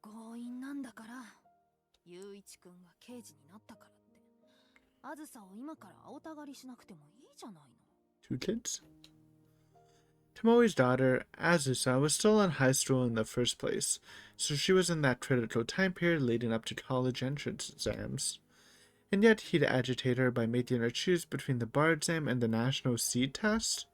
強引なんだから、雄一くんが刑事になったからって、あずさを今から青たがりしなくてもいいじゃないの。 Two kids? Tomoe's daughter, Azusa, was still in high school in the first place, so she was in that critical time period leading up to college entrance exams. And yet he'd agitate her by making her choose between the bar exam and the national seed test?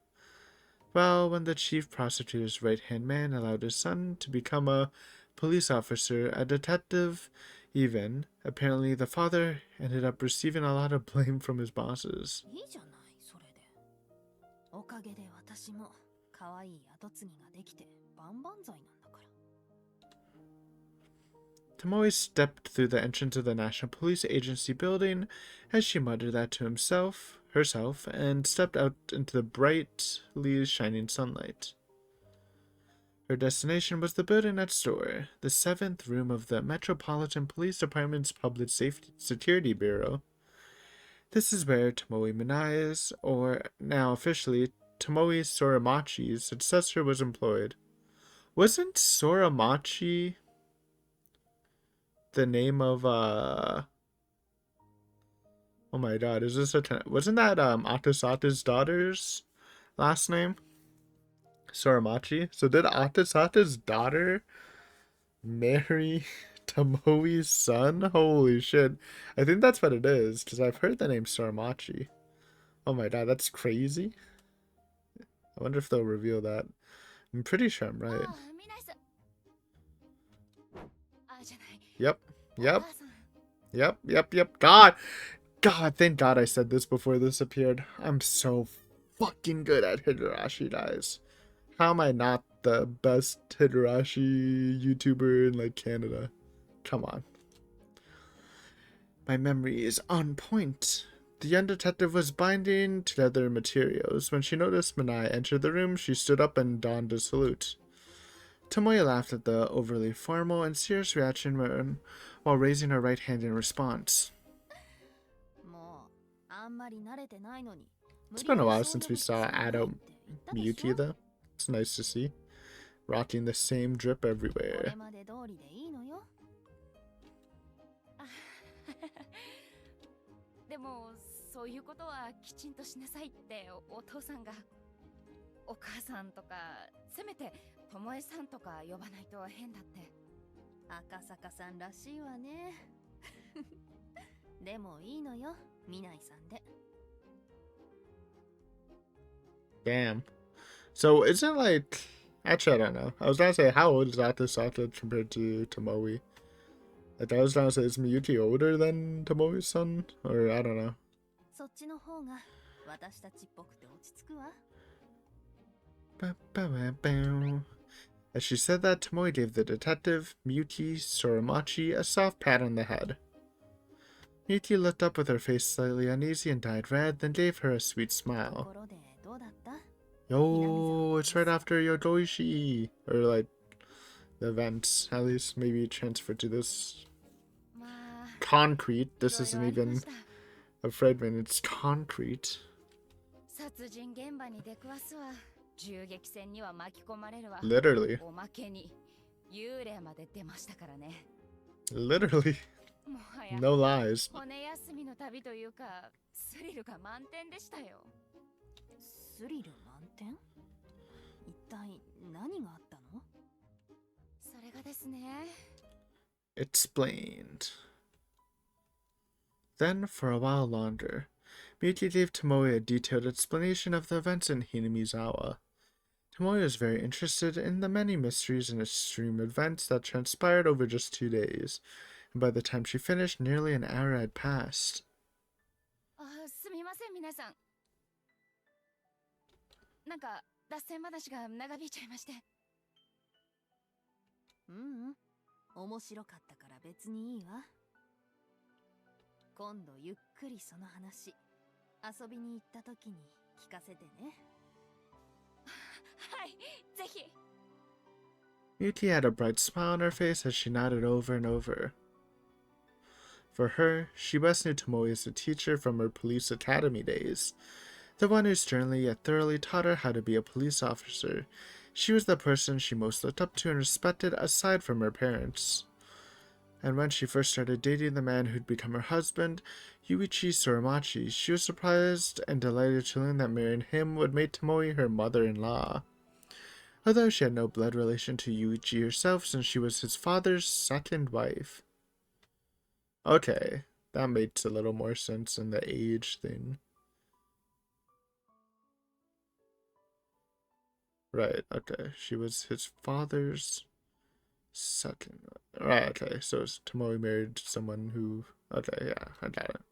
Well, when the chief prosecutor's right-hand man allowed his son to become a police officer, a detective, even, apparently the father ended up receiving a lot of blame from his bosses. いいじゃない、それで。おかげで私も可愛い後継ぎができて万々歳なんだから。Tomoe stepped through the entrance of the National Police Agency building as she muttered that to herself, and stepped out into the brightly shining sunlight. Her destination was the building next door, the 7th room of the Metropolitan Police Department's Public Safety Security Bureau. This is where Tomoe Minai's, or now officially Tomoe Soramachi's, successor was employed. Wasn't Soramachi the name of oh my god, is this wasn't that Atasata's daughter's last name? Soramachi? So did Atasata's daughter marry Tomoe's son? Holy shit. I think that's what it is, because I've heard the name Soramachi. Oh my god, that's crazy. I wonder if they'll reveal that. I'm pretty sure I'm right. Yep. God, thank God I said this before this appeared. I'm so fucking good at Higurashi, guys. How am I not the best Higurashi YouTuber in, like, Canada? Come on. My memory is on point. The young detective was binding together materials. When she noticed Minai enter the room, she stood up and donned a salute. Tomoe laughed at the overly formal and serious reaction while raising her right hand in response. もうあんまり慣れてないのに It's been a while since we saw adult Miyuki, though. It's nice to see. Rocking the same drip これ everywhere. まで通りでいいのよ。でもそういうことはきちんとしなさいってお父さんが。お母さんとかせめてともえさんとか呼ばないと変だって。赤坂さんらしいわね。でもいいのよ、みないさんで。Damn. So isn't like actually I don't know. I was gonna say how old is Sata compared to Tomoe? Like I was gonna say is Miyuki older than Tomoe's son? Or I don't know. そっちの方が私たちっぽくて落ち着くわ。As she said that, Tomoe gave the detective, Miyuki Soromachi, a soft pat on the head. Miyuki looked up with her face slightly uneasy and dyed red, then gave her a sweet と smile. ころでどうだった？ Yo, it's right after Yodoishi. Or like the events, at least maybe transferred to this まあ concrete. This いろ isn't いろありま even した。 a fragment, it's concrete. 殺人現場に出くわすわ。銃撃戦には巻き込まれるわ。 Literally. おまけに幽霊まで出ましたからね。 Literally. もはや No lies. 骨休みの旅というかスリルが満点でしたよ。スリル満点？一体何があったの？それがですね。 Explained. Then, for a while longer, Miyuki gave Tomoe a detailed explanation of the events in Hinamizawa. Tomoe was very interested in the many mysteries and extreme events that transpired over just 2 days, and by the time she finished, nearly an hour had passed. あ、すみません皆さん。なんか脱線話が長引いちゃいまして。面白かったから別にいいわ。今度ゆっくりその話、遊びに行った時に聞かせてね。はい、ぜひ。 Miyuki had a bright smile on her face as she nodded over and over. For her, she best knew Tomoe as a teacher from her police academy days. The one who sternly yet thoroughly taught her how to be a police officer. She was the person she most looked up to and respected aside from her parents. And when she first started dating the man who'd become her husband, Yuichi Soromachi, she was surprised and delighted to learn that marrying him would make Tomoe her mother-in-law. Although she had no blood relation to Yuichi herself since she was his father's second wife. Okay, that makes a little more sense in the age thing. Right, okay. She was his father's second. Right, okay. So Tomoe married someone who. Okay, yeah, I got it.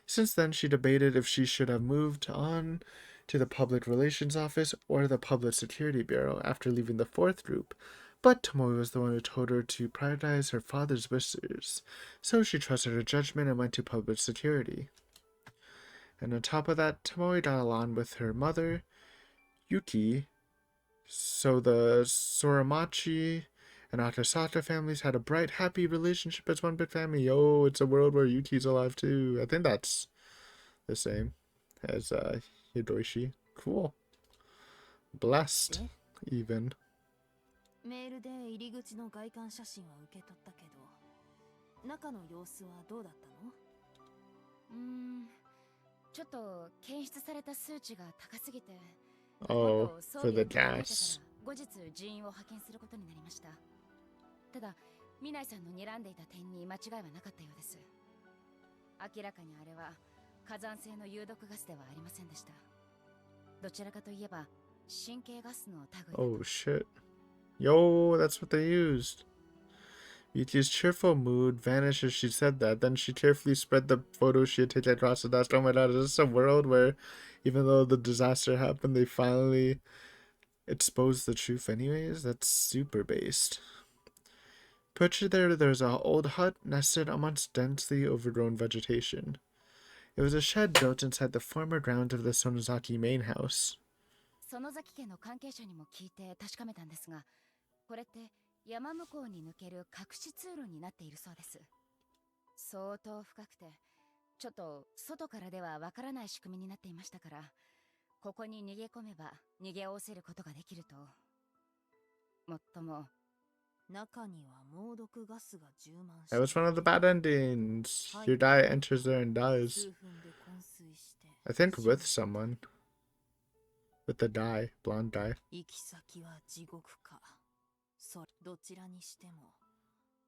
Since then, she debated if she should have moved on to the Public Relations Office or the Public Security Bureau after leaving the fourth group, but Tomoe was the one who told her to prioritize her father's wishes, so she trusted her judgment and went to Public Security. And on top of that, Tomoe got along with her mother, Yuki, so the Soromachi and Akasaka families had a bright, happy relationship as one big family. Yo, it's a world where Yuki's alive too. I think that's the same as Hidoishi. Cool. Blessed, even. メールで入り口の外観写真は受け取ったけど、中の様子はどうだったの？ちょっと検出された数値が高すぎて。 Oh, for the gas. 後日人員を派遣することになりました。ただ、ミナイさんの睨んでいた点に間違いはなかったようです。明らかにあれは火山性の有毒ガスではありませんでした。どちらかといえば神経ガスの類。 Oh shit. Yo, that's what they used. Yuki's cheerful mood vanished as she said that. Then she carefully spread the photo she had taken across the desk. Oh my god, is this a world where even though the disaster happened, they finally exposed the truth anyways? That's super based. Pictured there's an old hut nested amongst densely overgrown vegetation. It was a shed built inside the former grounds of the Sonozaki main house. 園崎家の関係者にも聞いて確かめたんですが、これって山向こうに抜ける隠し通路になっているそうです。相当深くて、ちょっと外からではわからない仕組みになっていましたから、ここに逃げ込めば逃げおせることができると。もっとも、中には猛毒ガスが充満し That was one of the bad endings. Your die enters there and dies. 数分で昏睡して I think with someone. With the dye, blonde dye. 行き先は地獄か。どちらにしても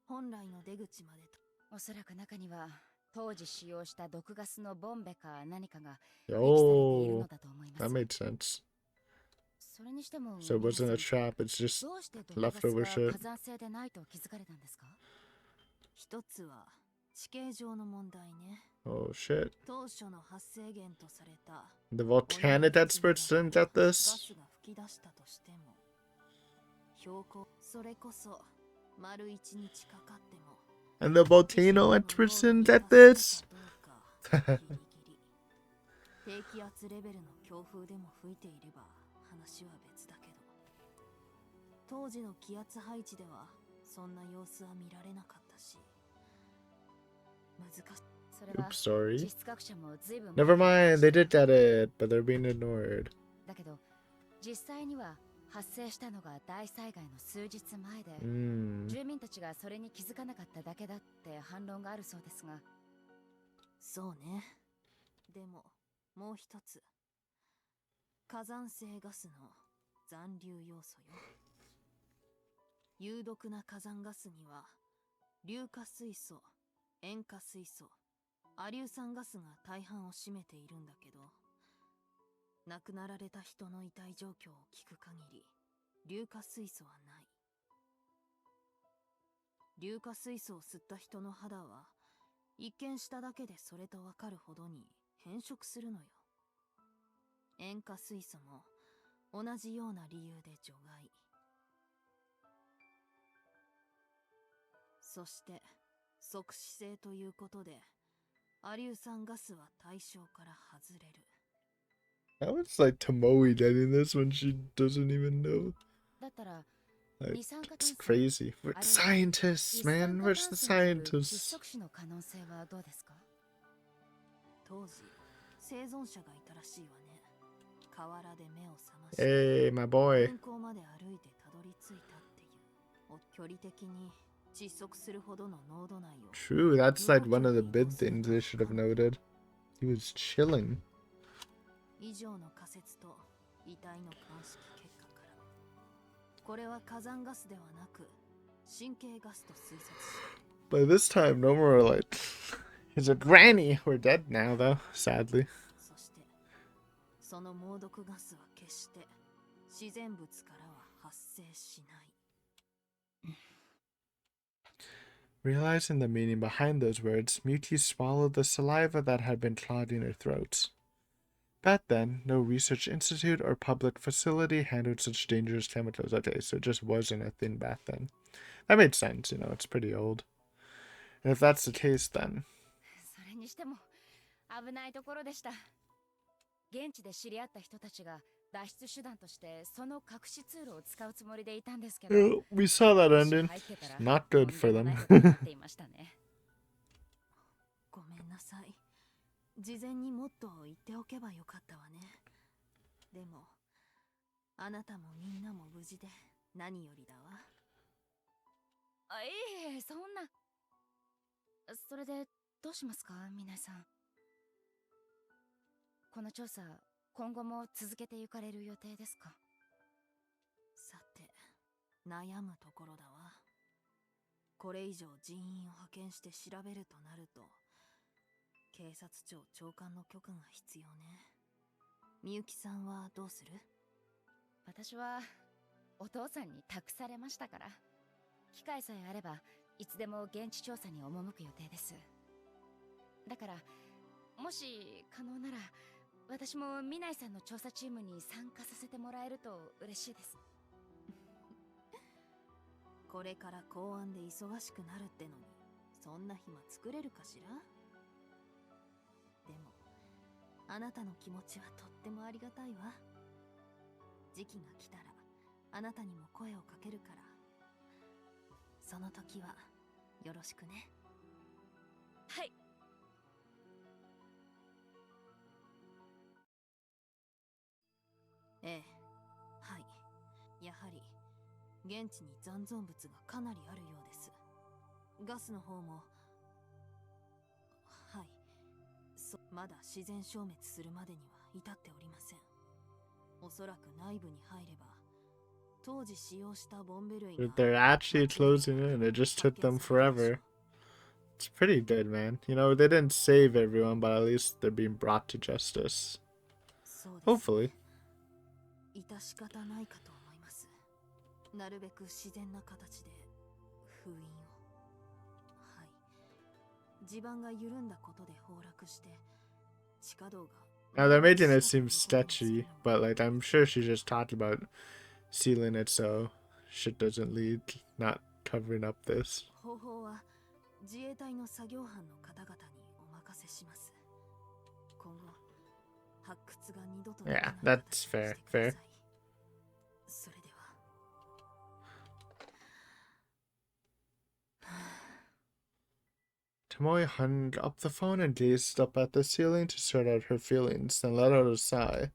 本来の出口までおそらく中には当時使用した毒ガスのボンベか何かが Oh, that made sense. それにしても So it wasn't a trap, it's just どうして毒ガス leftover が shit. 火山性でないと気づかれたんですか？一つは地形上の問題ね。 Oh shit. 当初の発生源とされた The volcanic experts didn't get ガ this? スが吹き出したとしても標高それこそ丸一日かかっても And the volcano experts didn't get this? 低気圧レベルの強風でも吹いていれば話は別だけど、当時の気圧配置ではそんな様子は見られなかったし、難しい。それは Oops, sorry. 地質学者も随分 Never mind, they did get it, but they're being ignored. だけど実際には発生したのが大災害の数日前で、住民たちがそれに気づかなかっただけだって反論があるそうですが。そうね。でももう一つ、火山性ガスの残留要素よ。有毒な火山ガスには硫化水素、塩化水素、亜硫酸ガスが大半を占めているんだけど、亡くなられた人の遺体状況を聞く限り硫化水素はない。硫化水素を吸った人の肌は一見しただけでそれとわかるほどに変色するのよ。塩化水素も同じような理由で除外。そして即死性ということで亜硫酸ガスは対象から外れる。 That was like Tomoe getting this when she doesn't even know. だったら Like, 二酸化炭 it's 素 crazy. We're scientists, man. Where's the 窒 scientists? 息死の可能性はどうですか？当時生存者がいたらしいわね。河原で目を覚まして Hey, my boy. 空港まで歩いてたどり着いたっていう。距離的に窒息するほどの濃度内を True, that's like one of the big things they should have noted. He was chilling. 以上の仮説と遺体の鑑識結果から、これは火山ガスではなく神経ガスと推察し、 By this time, no more like his granny. We're dead now, though. Sadly. そしてその猛毒ガスは決して自然物からは発生しない。 Realizing the meaning behind those words, Mewtwo swallowed the saliva that had been clogging her throat. Back then, no research institute or public facility handled such dangerous chemicals. Okay, so it just wasn't a thing back then. That made sense, you know, it's pretty old. And if that's the case, then それにしても危ないところでした。現地で知り合った人たちが脱出手段としてその隠し通路を使うつもりでいたんですけど、 we saw that もし ending. 入ってたら Not good for とんでも them. ないことになっていましたね。ごめんなさい。事前にもっと言っておけばよかったわね。でもあなたもみんなも無事で何よりだわ。あ、いえ、そんな。それでどうしますか、皆さん。この調査、今後も続けてゆかれる予定ですか？さて、悩むところだわ。これ以上人員を派遣して調べるとなると、警察庁長官の許可が必要ね。みゆきさんはどうする？私はお父さんに託されましたから、機会さえあればいつでも現地調査に赴く予定です。だからもし可能なら私もミナイさんの調査チームに参加させてもらえると嬉しいです。これから公安で忙しくなるってのにそんな暇作れるかしら？でもあなたの気持ちはとってもありがたいわ。時期が来たらあなたにも声をかけるから、その時はよろしくね。はい。ええ、はい。やはり現地に残存物がかなりあるようです。ガスの方も、はい。まだ自然消滅するまでには至っておりません。おそらく内部に入れば、当時使用したボンベ類が They're actually closing in. It just took them forever. It's pretty good, man. You know, they didn't save everyone, but at least they're being brought to justice. そうですね。 Hopefully. 致し方ないかと思います。なるべく自然な形で封印を。はい。地盤が緩んだことで崩落して地下道が Now they're making it seem sketchy, but like I'm sure she just talked about sealing it so shit doesn't leak, not covering up this. 方法は自衛隊の作業班の方々にお任せします。今後発掘が二度とできない Yeah, 形 that's にして fair. くだ Fair. さい。それでは。Tomoe hung up the phone and gazed up at the ceiling to sort out her feelings, then let out a sigh.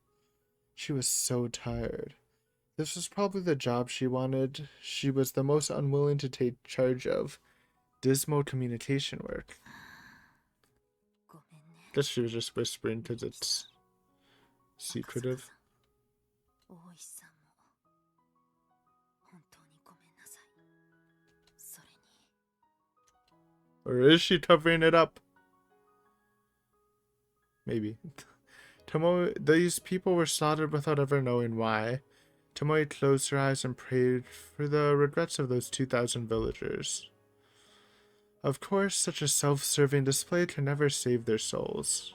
She was so tired. This was probably the job she wanted. She was the most unwilling to take charge of dismal communication work. ごめんね。 Guess she was just whispering because it's secretive. 大石さんも本当にごめんなさい。それに Or is she covering it up? Maybe. Tomoe, these people were slaughtered without ever knowing why. Tomoe closed her eyes and prayed for the regrets of those 2,000 villagers. Of course, such a self-serving display can never save their souls.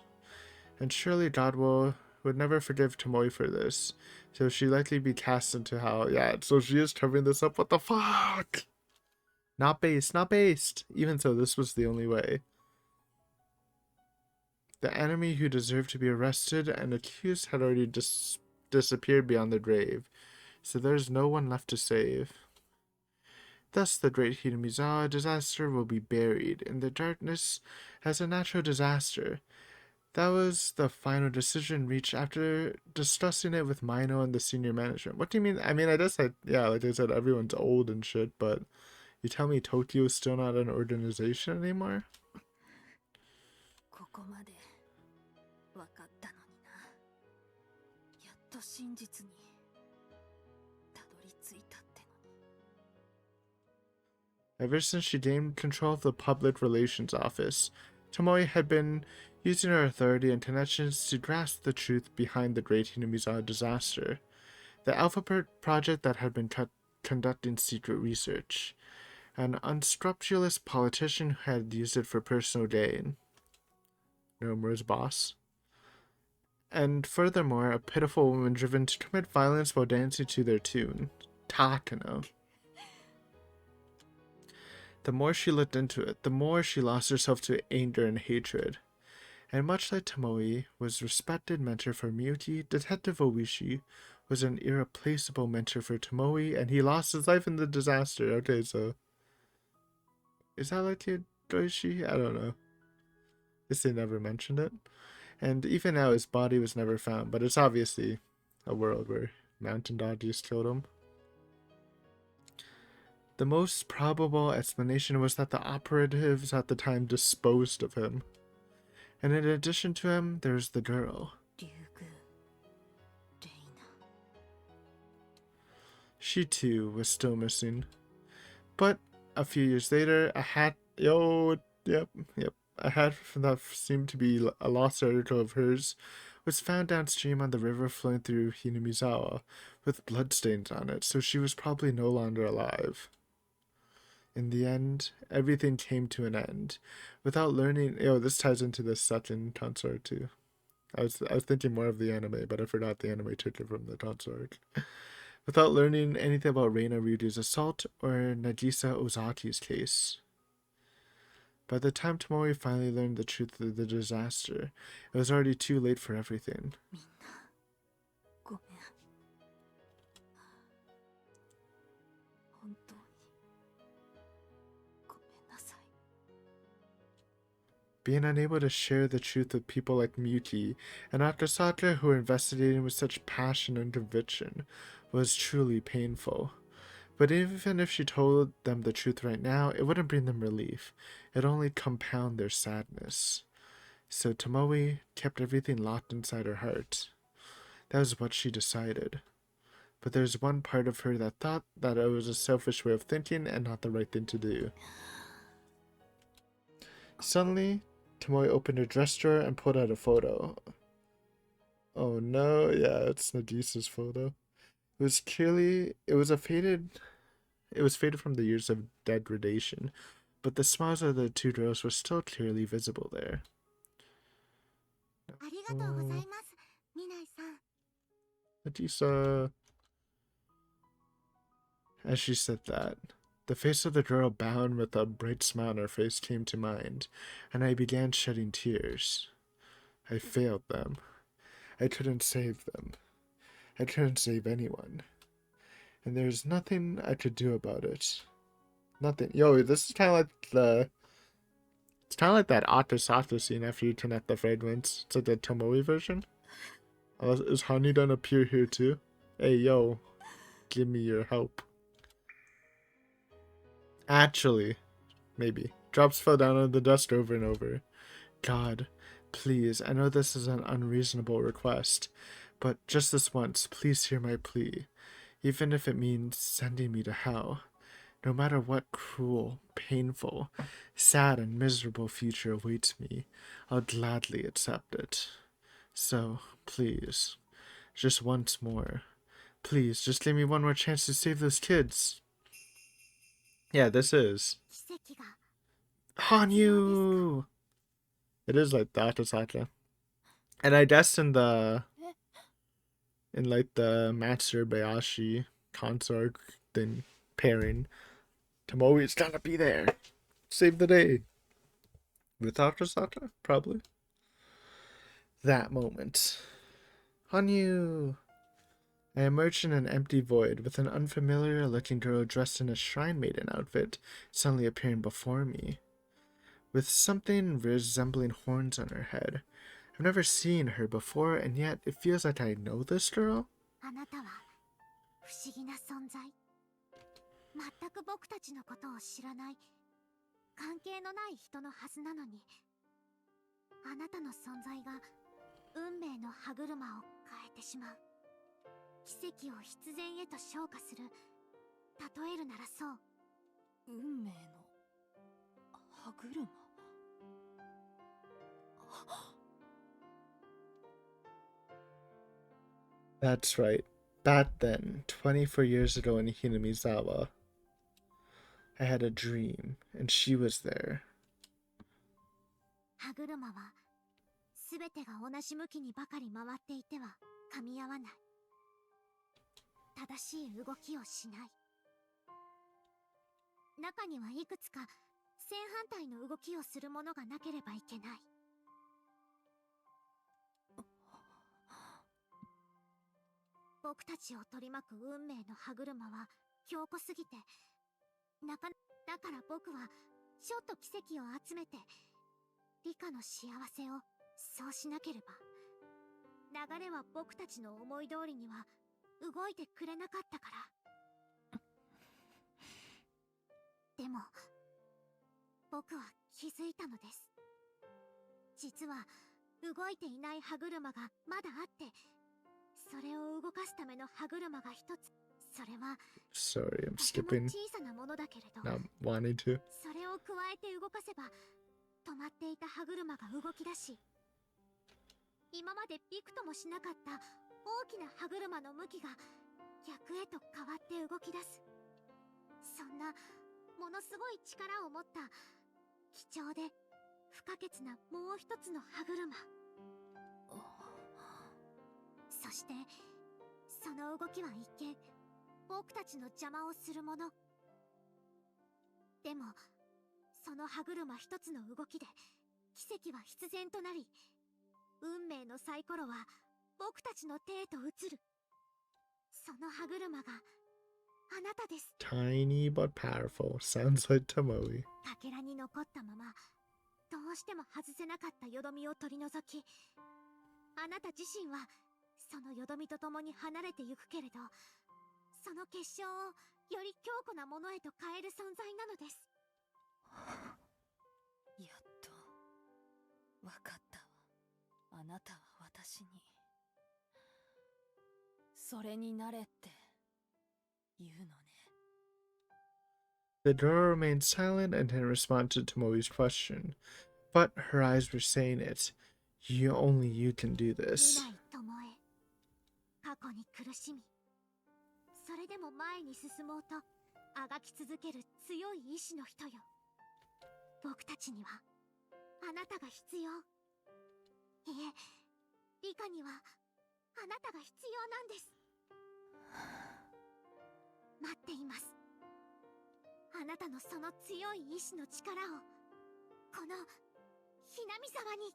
And surely God would never forgive Tomoe for this, so she'd likely be cast into hell. Yeah, so she is covering this up. What the fuck? Not based, not based. Even so, this was the only way. The enemy who deserved to be arrested and accused had already disappeared beyond the grave, so there's no one left to save. Thus, the great Higurashi disaster will be buried in the darkness as a natural disaster. That was the final decision reached after discussing it with Mino and the senior management. What do you mean? I mean, I guess, yeah, like I said, everyone's old and shit, but you tell me Tokyo's still not an organization anymore? ここまで分かったのにな。やっと真実にたどり着いたってのに。 Ever since she gained control of the public relations office, Tomoe had been using her authority and connections to grasp the truth behind the Great Hinamizawa disaster, the Alphabet project that had been conducting secret research, an unscrupulous politician who had used it for personal gain, Nomura's boss, and furthermore, a pitiful woman driven to commit violence while dancing to their tune, Takano. The more she looked into it, the more she lost herself to anger and hatred. And much like Tomoe was respected mentor for Miyuki, Detective Oishi was an irreplaceable mentor for Tomoe, and he lost his life in the disaster. Okay, so is that like Oishi? I don't know. Guess they never mentioned it. And even now, his body was never found, but it's obviously a world where mountain doggies killed him. The most probable explanation was that the operatives at the time disposed of him. And in addition to him, there's the girl. She too was still missing. But a few years later, a hat, a hat that seemed to be a lost article of hers was found downstream on the river flowing through Hinamizawa with bloodstains on it, so she was probably no longer alive. In the end, everything came to an end. Without learning, this ties into the second consort too. I was thinking more of the anime, but I forgot the anime took it from the consort. Without learning anything about Reina Ryudu's assault or Nagisa Ozaki's case. By the time Tomoe finally learned the truth of the disaster, it was already too late for everything. being unable to share the truth with people like Miyuki and Dr. Satra, who were investigating with such passion and conviction, was truly painful. But even if she told them the truth right now, it wouldn't bring them relief. It'd only compound their sadness. So Tomoe kept everything locked inside her heart. That was what she decided. But there's one part of her that thought that it was a selfish way of thinking and not the right thing to do. Suddenly, Tomoe opened her dress drawer and pulled out a photo. Oh no, yeah, it's Nagisa's photo. It was faded from the years of degradation, but the smiles of the two girls were still clearly visible there. Nagisa. As she said that, the face of the girl bound with a bright smile on her face came to mind, and I began shedding tears. I failed them. I couldn't save them. I couldn't save anyone. And there's nothing I could do about it. Nothing. Yo, this is kind of like the... It's kind of like that Atasata scene after you connect the fragments. It's like the Tomoe version. Is Hani gonna appear here too? Hey, yo. Give me your help. Actually, maybe. Drops fell down on the dust over and over. God, please, I know this is an unreasonable request, but just this once, please hear my plea. Even if it means sending me to hell. No matter what cruel, painful, sad, and miserable future awaits me, I'll gladly accept it. So, please, just once more. Please, just give me one more chance to save those kids. Yeah, this is Hanyu! It is like Data Sata. And I guess in like the Master Bayashi consort then pairing, Tomoe's gotta be there. Save the day. With Data Sata? Probably. That moment. Hanyu! I emerged in an empty void with an unfamiliar looking girl dressed in a shrine maiden outfit suddenly appearing before me. With something resembling horns on her head. I've never seen her before, and yet it feels like I know this girl. あなたは不思議な存在。全く僕たちのことを知らない、関係のない人のはずなのに、あなたの存在が運命の歯車を変えてしまう。奇跡を必然へと昇華する。例えるならそう。運命の歯車。That's right. Back then, 24 years ago in Hinamizawa, I had a dream, and she was there. 歯車は全てが同じ向きにばかり回っていては噛み合わない。正しい動きをしない。中にはいくつか正反対の動きをするものがなければいけない。僕たちを取り巻く運命の歯車は強固すぎて、だから僕はちょっと奇跡を集めてリカの幸せをそうしなければ。流れは僕たちの思い通りには動いてくれなかったから。でも僕は気づいたのです。実は動いていない歯車がまだあって、それを動かすための歯車が一つ。それは Sorry, I'm とても skipping. 小さなものだけれど、 Not wanting to. それを加えて動かせば止まっていた歯車が動き出し、今までびくともしなかった大きな歯車の向きが逆へと変わって動き出す。そんなものすごい力を持った貴重で不可欠なもう一つの歯車。そしてその動きは一見僕たちの邪魔をするもの。でもその歯車一つの動きで奇跡は必然となり、運命のサイコロは僕たちの手へと移る。その歯車があなたです。 Tiny but powerful. Sounds like Tomoe. かけらに残ったままどうしても外せなかったよどみを取り除き、あなた自身はそのよどみとともに離れてゆくけれど、その結晶をより強固なものへと変える存在なのです。やっとわかったわ。あなたは私にそれになれって言うのね。 The girl remained silent and didn't respond to Tomoe's question, but her eyes were saying it. Only you can do 見 this. ないともえ、過去に苦しみ、それでも前に進もうとあがき続ける強い意志の人よ。僕たちにはあなたが必要。いえ、リカにはあなたが必要なんです。待っています。あなたのその強い意志の力をこのひなみ沢に。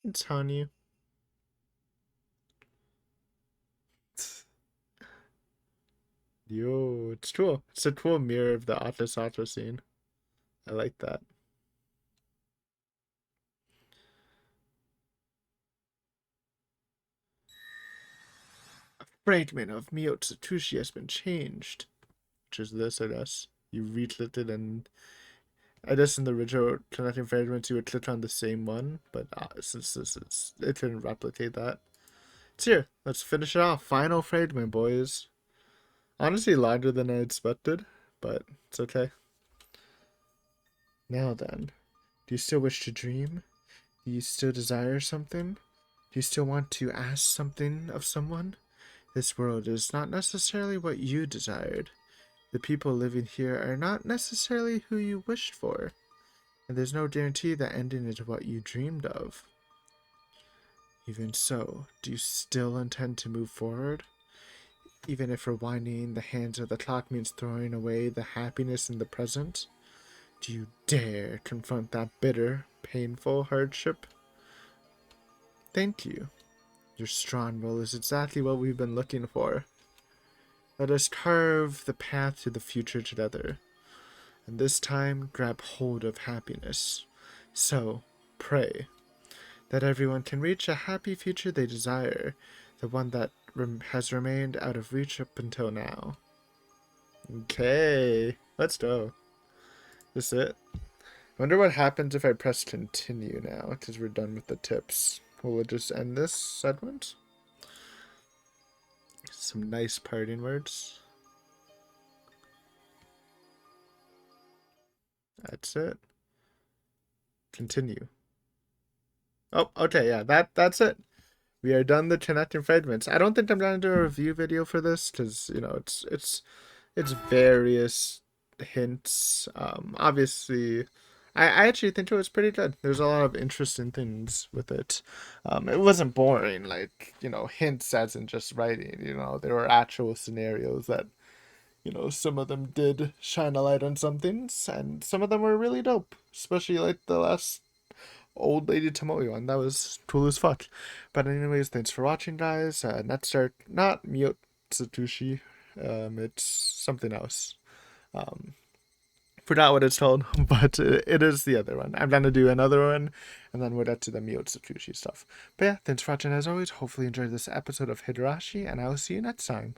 It's Hanyu. Yo, it's cool. It's a cool mirror of the Atasato scene. I like that. A fragment of Mio Tsutoshi has been changed. Which is this, I guess. You re-clicked it, and I guess in the original connecting fragments you would click on the same one, but since it couldn't replicate that. It's here. Let's finish it off. Final fragment, boys. Honestly, longer than I expected, but it's okay. Now then, do you still wish to dream? Do you still desire something? Do you still want to ask something of someone? This world is not necessarily what you desired. The people living here are not necessarily who you wished for. And there's no guarantee that ending is what you dreamed of. Even so, do you still intend to move forward? Even if rewinding the hands of the clock means throwing away the happiness in the present? Do you dare confront that bitter, painful hardship? Thank you. Your strong will is exactly what we've been looking for. Let us carve the path to the future together, and this time grab hold of happiness. So, pray that everyone can reach a happy future they desire, the one that has remained out of reach up until now. Okay, let's go. This it? Wonder what happens if I press continue now, because we're done with the tips. Will it just end this segment? Some nice parting words. That's it. Continue. Oh, okay, yeah, that's it. We are done the connecting fragments. I don't think I'm gonna do a review video for this because you know it's various hints. Obviously, I actually think it was pretty good. There's a lot of interesting things with it. It wasn't boring, like you know, hints as in just writing. You know, there were actual scenarios that you know some of them did shine a light on some things, and some of them were really dope. Especially like the last old lady Tomoe one. That was cool as fuck. But anyways, thanks for watching, guys. Next art, not Mio Tsutoshi. It's something else. Forgot what it's called, but it is the other one. I'm gonna do another one, and then we'll get to the Mio Tsutoshi stuff. But yeah, thanks for watching as always. Hopefully you enjoyed this episode of Higurashi, and I will see you next time.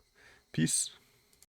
Peace.